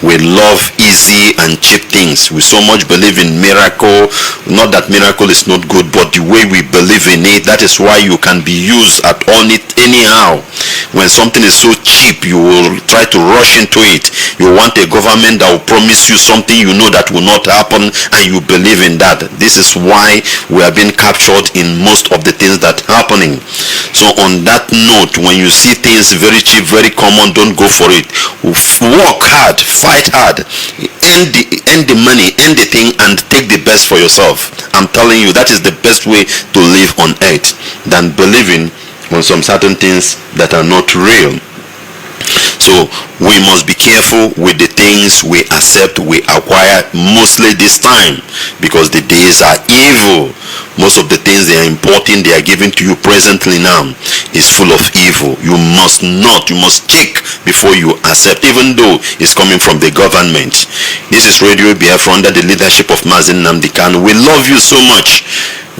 We love easy and cheap things. We so much believe in miracle. Not that miracle is not good, but the way we believe in it, that is why you can be used at all anyhow. When something is so cheap, you will try to rush into it. You want a government that will promise you something you know that will not happen, and you believe in that. This is why we are being captured in most of the things that are happening. So on that note, when you see things very cheap, very common, don't go for it. Work hard, fight hard, earn the money, earn the thing, and take the best for yourself. I'm telling you, that is the best way to live on earth than believing on some certain things that are not real. So we must be careful with the things we accept, we acquire, mostly this time, because the days are evil. Most of the things they are importing, they are giving to you presently now, is full of evil. You must check before you accept, even though it's coming from the government. This is Radio Biafra under the leadership of Mazi. We love you so much.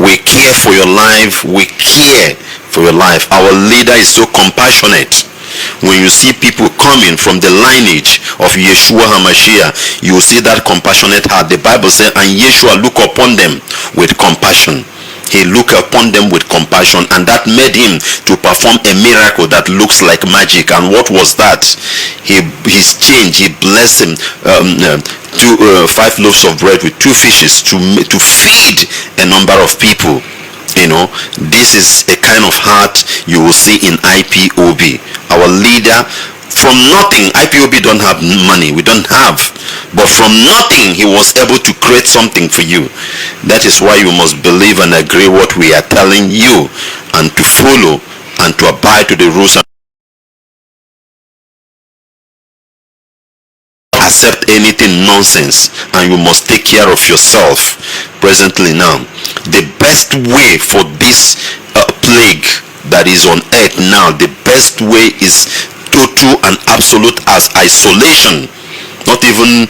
We care for your life. We care for your life. Our leader is so compassionate. When you see people coming from the lineage of Yeshua HaMashiach, you will see that compassionate heart. The Bible says, and Yeshua look upon them with compassion. He looked upon them with compassion, and that made him to perform a miracle that looks like magic. And what was that? His change. He blessed him 5 loaves of bread with 2 fishes to feed a number of people. This is a kind of heart you will see in IPOB. Our leader, from nothing, IPOB don't have money, we don't have, but from nothing he was able to create something for you. That is why you must believe and agree what we are telling you, and to follow and to abide to the rules and accept anything nonsense. And you must take care of yourself presently now. The best way for this plague that is on earth now, the best way is total and absolute as isolation. Not even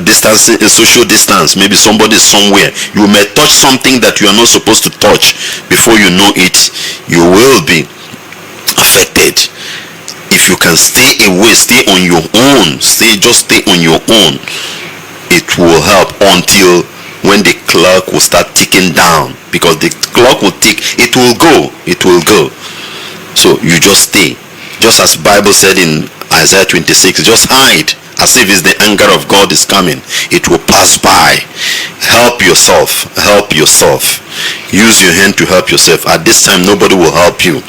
distancing, social distance. Maybe somebody is somewhere, you may touch something that you are not supposed to touch. Before you know it, you will be affected. If you can stay away, stay on your own, just stay on your own, it will help until when the clock will start ticking down, because the clock will tick, it will go. So you just stay, just as Bible said in Isaiah 26, just hide as if it's the anger of God is coming. It will pass by. Help yourself. Use your hand to help yourself. At this time, nobody will help you.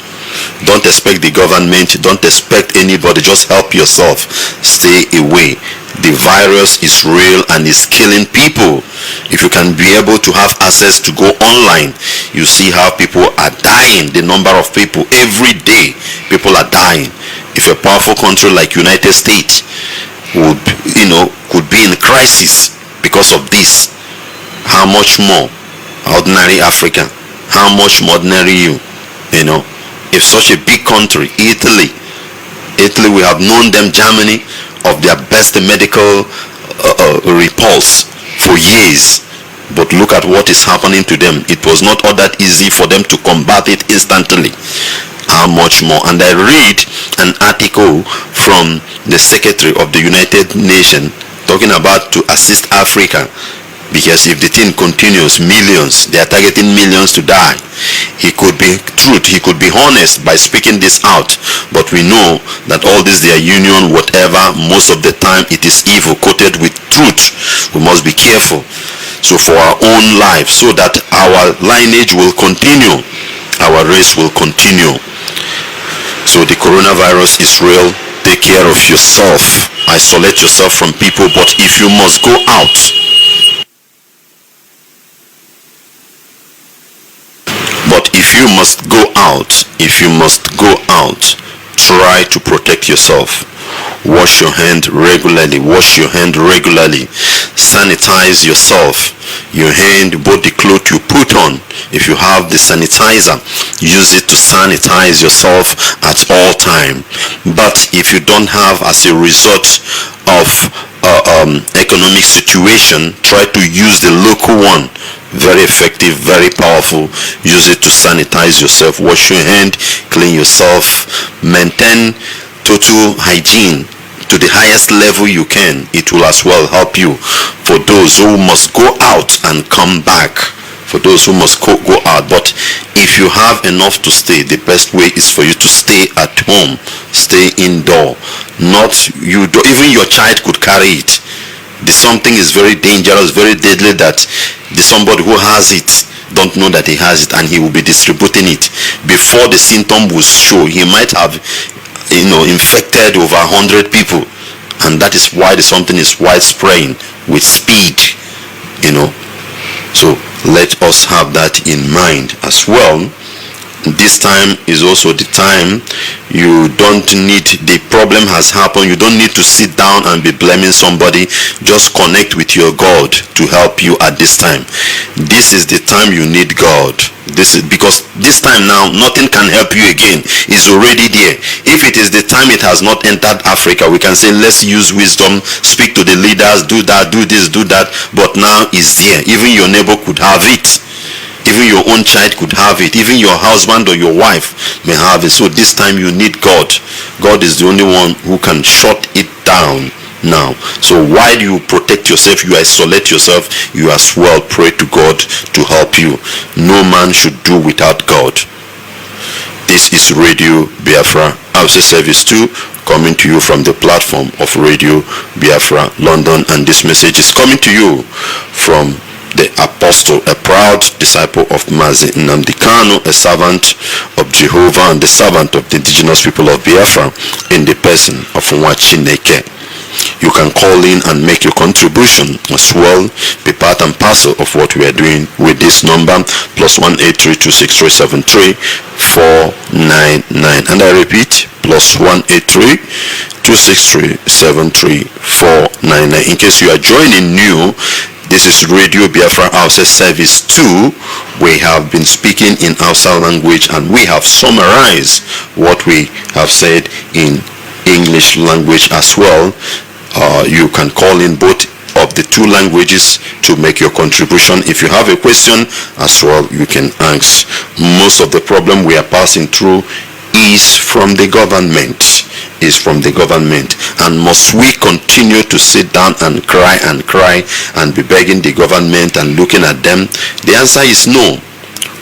Don't expect the government, don't expect anybody, just help yourself. Stay away. The virus is real and is killing people. If you can be able to have access to go online, you see how people are dying. The number of people every day, people are dying. If a powerful country like United States could be in crisis because of this, how much more ordinary Africa? How much more ordinary you? If such a big country, Italy, we have known them, Germany, of their best medical repulse for years, but look at what is happening to them. It was not all that easy for them to combat it instantly. How much more? And I read an article from the Secretary of the United Nations talking about to assist Africa, because if the thing continues, millions, they are targeting millions to die. He could be honest by speaking this out, but we know that all this, their union, whatever, most of the time it is evil coated with truth. We must be careful. So for our own life, so that our lineage will continue, our race will continue. So the coronavirus is real. Take care of yourself. Isolate yourself from people, but if you must go out, if you must go out, try to protect yourself. Wash your hand regularly. Sanitize yourself. Your hand, both the clothes you put on. If you have the sanitizer, use it to sanitize yourself at all time. But if you don't have, as a result of economic situation, try to use the local one. Very effective, very powerful. Use it to sanitize yourself. Wash your hand, clean yourself, maintain total hygiene to the highest level you can. It will as well help you. For those who must go out and come back, for those who must go out, but if you have enough to stay, the best way is for you to stay at home, stay indoor. Even your child could carry it. Something is very dangerous, very deadly, that somebody who has it don't know that he has it, and he will be distributing it. Before the symptom will show, he might have, infected over 100 people, and that is why something is widespreading with speed. So let us have that in mind as well. This time is also the time you don't need, the problem has happened, you don't need to sit down and be blaming somebody. Just connect with your God to help you at this time. This is the time you need God. This is because this time now nothing can help you again. It's already there. If it is the time it has not entered Africa, we can say let's use wisdom, speak to the leaders, do that, do this, do that. But now it's there. Even your neighbor could have it. Even your own child could have it. Even your husband or your wife may have it. So this time you need God. God is the only one who can shut it down now. So while you protect yourself, you isolate yourself, you as well pray to God to help you. No man should do without God. This is Radio Biafra, Hausa Service 2, coming to you from the platform of Radio Biafra, London. And this message is coming to you from the apostle, a proud disciple of Mazi, a servant of Jehovah and the servant of the indigenous people of Biafra, in the person of Nwachineka. You can call in and make your contribution as well. Be part and parcel of what we are doing with this number, +1 8326373 499. And I repeat, +1 8326373 499. In case you are joining new, this is Radio Biafra Hausa Service 2. We have been speaking in Hausa language, and we have summarized what we have said in English language as well. You can call in both of the two languages to make your contribution. If you have a question as well, you can ask. Most of the problem we are passing through is from the government. And must we continue to sit down and cry and be begging the government and looking at them? The answer is no.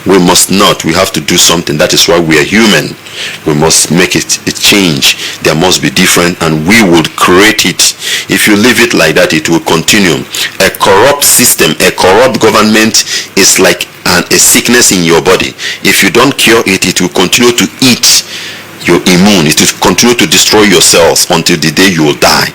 We must not. We have to do something. That is why we are human. We must make it a change. There must be different, and we will create it. If you leave it like that, it will continue. A corrupt system, a corrupt government is like a sickness in your body. If you don't cure it, it will continue to eat your immune. It will continue to destroy your cells until the day you will die.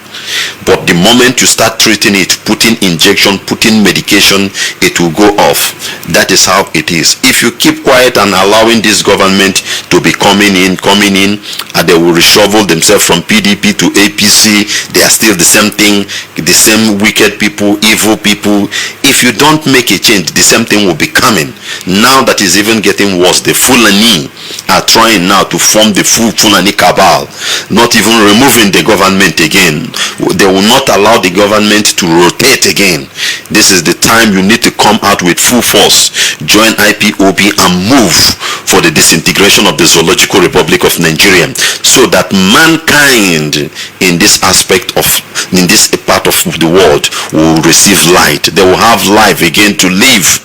But the moment you start treating it, putting injection, putting medication, it will go off. That is how it is. If you keep quiet and allowing this government to be coming in, and they will reshuffle themselves from PDP to APC, they are still the same thing, the same wicked people, evil people. If you don't make a change, the same thing will be coming. Now that is even getting worse. The Fulani are trying now to form the full Fulani cabal, not even removing the government again. They will not allow the government to rotate again. This is the time you need to come out with full force, join IPOB and move for the disintegration of the Zoological Republic of Nigeria, so that mankind in this aspect of, in this part of the world, will receive light. They will have life again to live.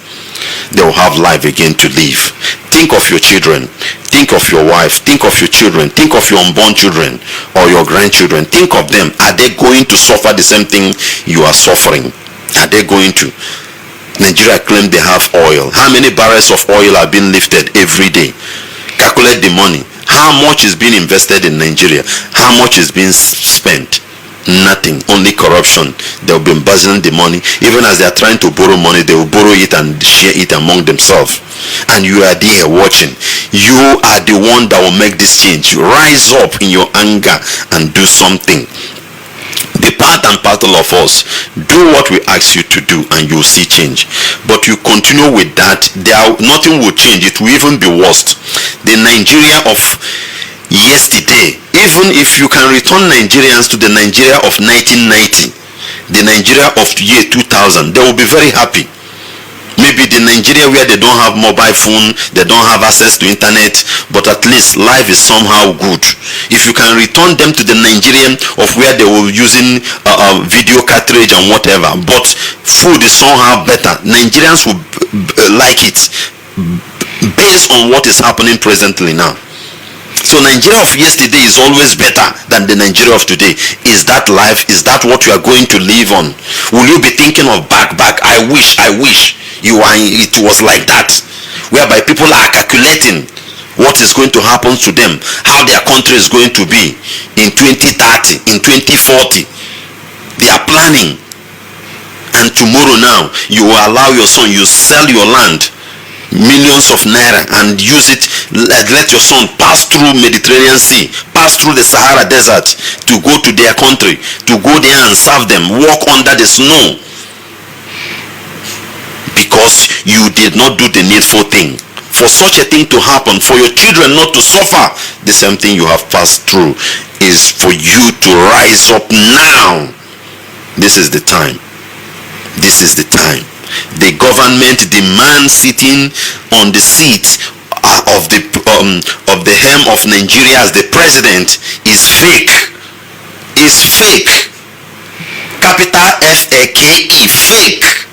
They will have life again to live. Think of your children, think of your wife, think of your children, think of your unborn children or your grandchildren. Think of them. Are they going to suffer the same thing you are suffering? Are they going to? Nigeria claim they have oil. How many barrels of oil are being lifted every day? Calculate the money. How much is being invested in Nigeria? How much is being spent? Nothing. Only corruption. They will be embezzling the money. Even as they are trying to borrow money, they will borrow it and share it among themselves. And you are there watching. You are the one that will make this change. Rise up in your anger and do something. Be part and parcel of us. Do what we ask you to do, and you will see change. But you continue with that, nothing will change. It will even be worse. The Nigeria of yesterday, even if you can return Nigerians to the Nigeria of 1990, the Nigeria of year 2000, they will be very happy. Maybe the Nigeria where they don't have mobile phone, they don't have access to internet, but at least life is somehow good. If you can return them to the Nigerian of where they were using video cartridge and whatever, but food is somehow better, Nigerians will like it based on what is happening presently now. So Nigeria of yesterday is always better than the Nigeria of today. Is that life? Is that what you are going to live on? Will you be thinking of back? I wish it was like that, whereby people are calculating what is going to happen to them, how their country is going to be in 2030, in 2040. They are planning. And tomorrow now, you will allow your son, you sell your land, millions of naira, and use it, let your son pass through Mediterranean Sea, pass through the Sahara Desert to go to their country, to go there and serve them, walk under the snow, because you did not do the needful thing. For such a thing to happen, for your children not to suffer the same thing you have passed through, is for you to rise up now. This is the time. This is the time. The government, the man sitting on the seat of the hem of Nigeria as the president is fake. Is fake. Capital F-A-K-E. Fake.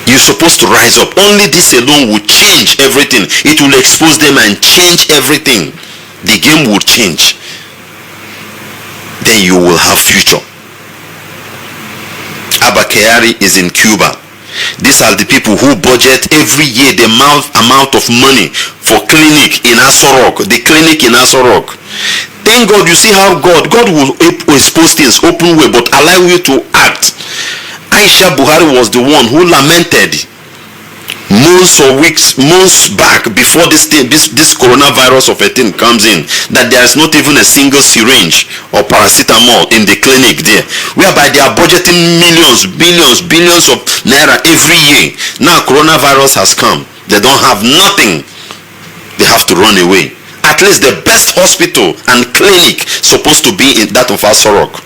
You're supposed to rise up. Only this alone will change everything. It will expose them and change everything. The game will change. Then you will have future. Abakari is in Cuba. These are the people who budget every year the amount of money for clinic in Asorok, the clinic in Asorok. Thank God, you see how God will expose things open way, but allow you to act. Aisha Buhari was the one who lamented months back, before this coronavirus of a thing comes in, that there is not even a single syringe or paracetamol in the clinic there, whereby they are budgeting billions of naira every year. Now coronavirus has come, they don't have nothing, they have to run away. At least the best hospital and clinic supposed to be in that of Asorok.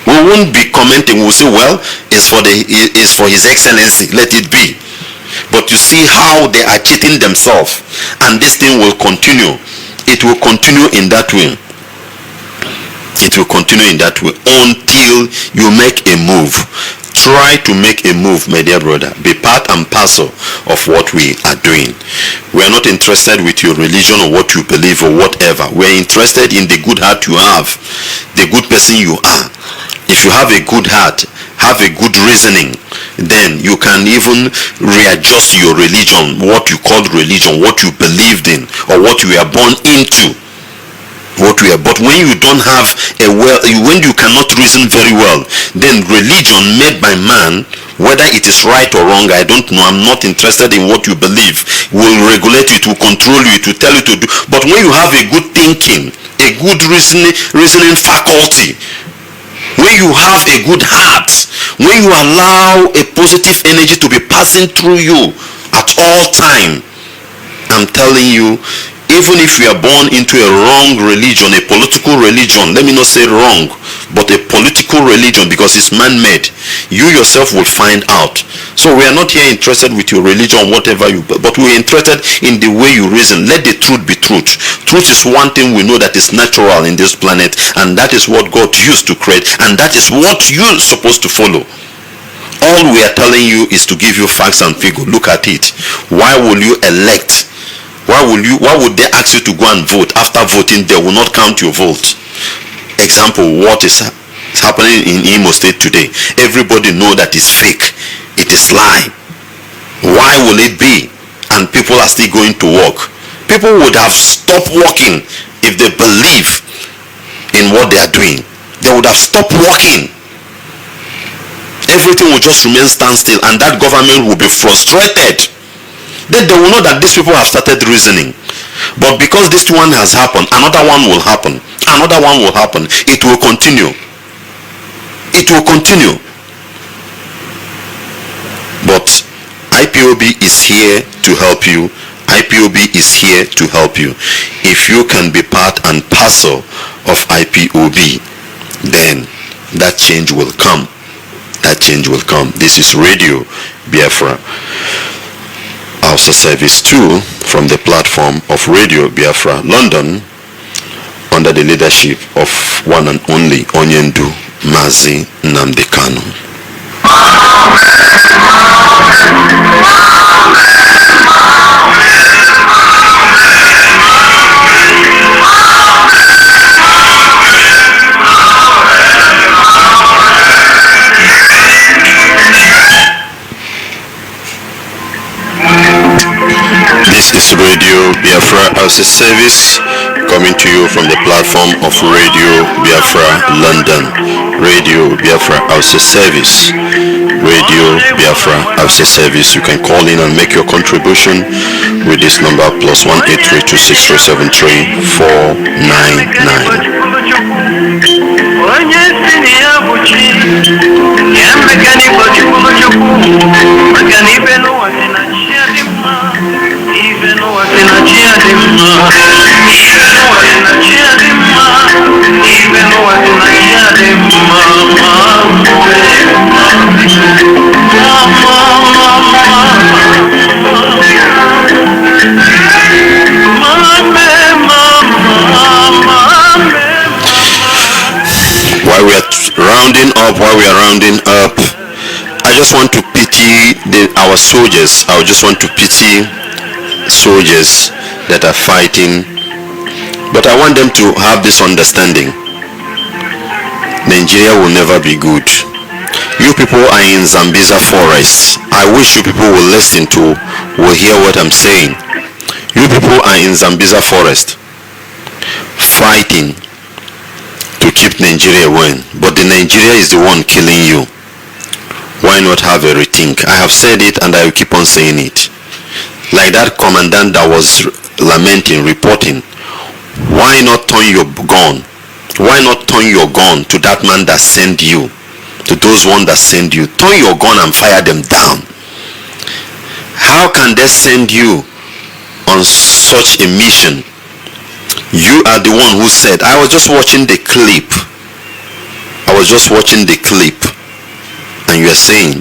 We won't be commenting, we'll say, well, it's for His Excellency, let it be. But you see how they are cheating themselves, and this thing will continue. It will continue in that way. It will continue in that way until you make a move. Try to make a move, my dear brother. Be part and parcel of what we are doing. We are not interested with your religion or what you believe or whatever. We are interested in the good heart you have, the good person you are. If you have a good heart, have a good reasoning, then you can even readjust your religion, what you call religion, what you believed in, or what you were born into. But when you don't have when you cannot reason very well, then religion made by man, whether it is right or wrong, I don't know, I'm not interested in what you believe, will regulate you, to control you, to tell you to do. But when you have a good thinking, a good reasoning faculty, when you have a good heart, when you allow a positive energy to be passing through you at all time, I'm telling you, even if you are born into a wrong religion, a political religion, let me not say wrong, but a political religion, because it's man-made, you yourself will find out. So we are not here interested with your religion, whatever but we are interested in the way you reason. Let the truth be truth. Truth is one thing we know that is natural in this planet, and that is what God used to create, and that is what you're supposed to follow. All we are telling you is to give you facts and figures. Look at it. Why will you elect? Why would they ask you to go and vote? After voting, they will not count your vote. Example, what is happening in Imo State today? Everybody know that it's fake. It is lie. Why will it be? And people are still going to work. People would have stopped working if they believe in what they are doing. They would have stopped working. Everything will just remain standstill, and that government will be frustrated. Then they will know that these people have started reasoning. But because this one has happened, another one will happen. Another one will happen. It will continue. It will continue. But IPOB is here to help you. IPOB is here to help you. If you can be part and parcel of IPOB, then that change will come. That change will come. This is Radio Biafra, Hausa Service 2, from the platform of Radio Biafra, London, under the leadership of one and only Onyendu Mazi Nnamdi Kanu. Radio Biafra as a service, coming to you from the platform of Radio Biafra London. Radio Biafra as a service. Radio Biafra as a service. You can call in and make your contribution with this number +1 While we are rounding up, I just want to pity our soldiers. I just want to pity soldiers that are fighting, but I want them to have this understanding. Nigeria will never be good. You people are in Zambiza forest. I wish you people will listen to, will hear what I'm saying. You people are in Zambiza forest fighting to keep Nigeria going, but the Nigeria is the one killing you. Why not have a rethink? I have said it and I will keep on saying it. Like that commandant that was lamenting, reporting, why not turn your gun? Why not turn your gun to that man that sent you, to those ones that send you? Turn your gun and fire them down. How can they send you on such a mission? You are the one who said, I was just watching the clip, and you are saying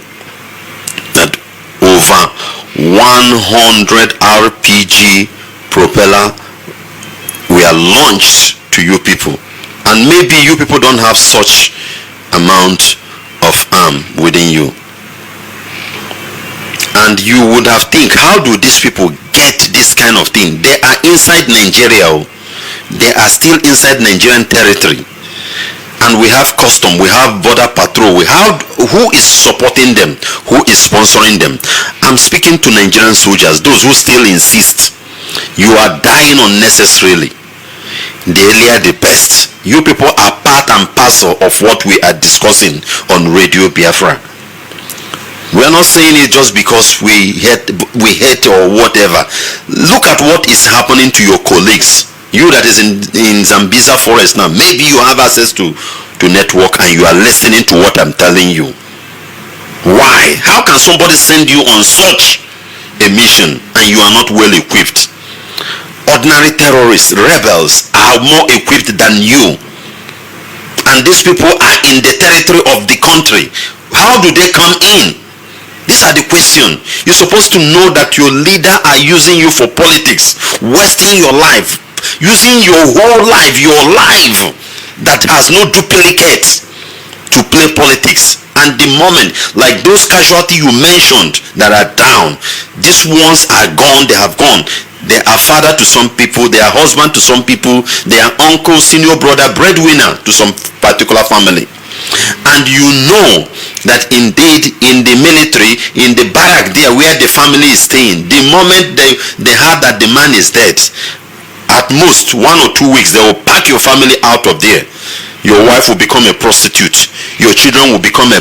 that over 100 RPG propeller were launched to you people, and maybe you people don't have such amount of arm within you, and you would have think, how do these people get this kind of thing? They are inside Nigeria. They are still inside Nigerian territory, and we have custom, we have border patrol, we have, who is supporting them, who is sponsoring them? I'm speaking to Nigerian soldiers, those who still insist. You are dying unnecessarily. The earlier the best. You people are part and parcel of what we are discussing on Radio Biafra. We are not saying it just because we hate or whatever. Look at what is happening to your colleagues. You that is in Zambiza forest now, maybe you have access to network and you are listening to what I'm telling you. Why? How can somebody send you on such a mission and you are not well equipped? Ordinary terrorists, rebels are more equipped than you, and these people are in the territory of the country. How do they come in? These are the questions. You're supposed to know that your leader are using you for politics, wasting your life, using your whole life, your life that has no duplicate, to play politics. And the moment, like those casualties you mentioned that are down, these ones are gone, they have gone. They are father to some people, they are husband to some people, they are uncle, senior brother, breadwinner to some particular family. And you know that indeed in the military, in the barrack there where the family is staying, the moment they have that the man is dead, at most 1 or 2 weeks they will pack your family out of there. Your wife will become a prostitute, your children will become a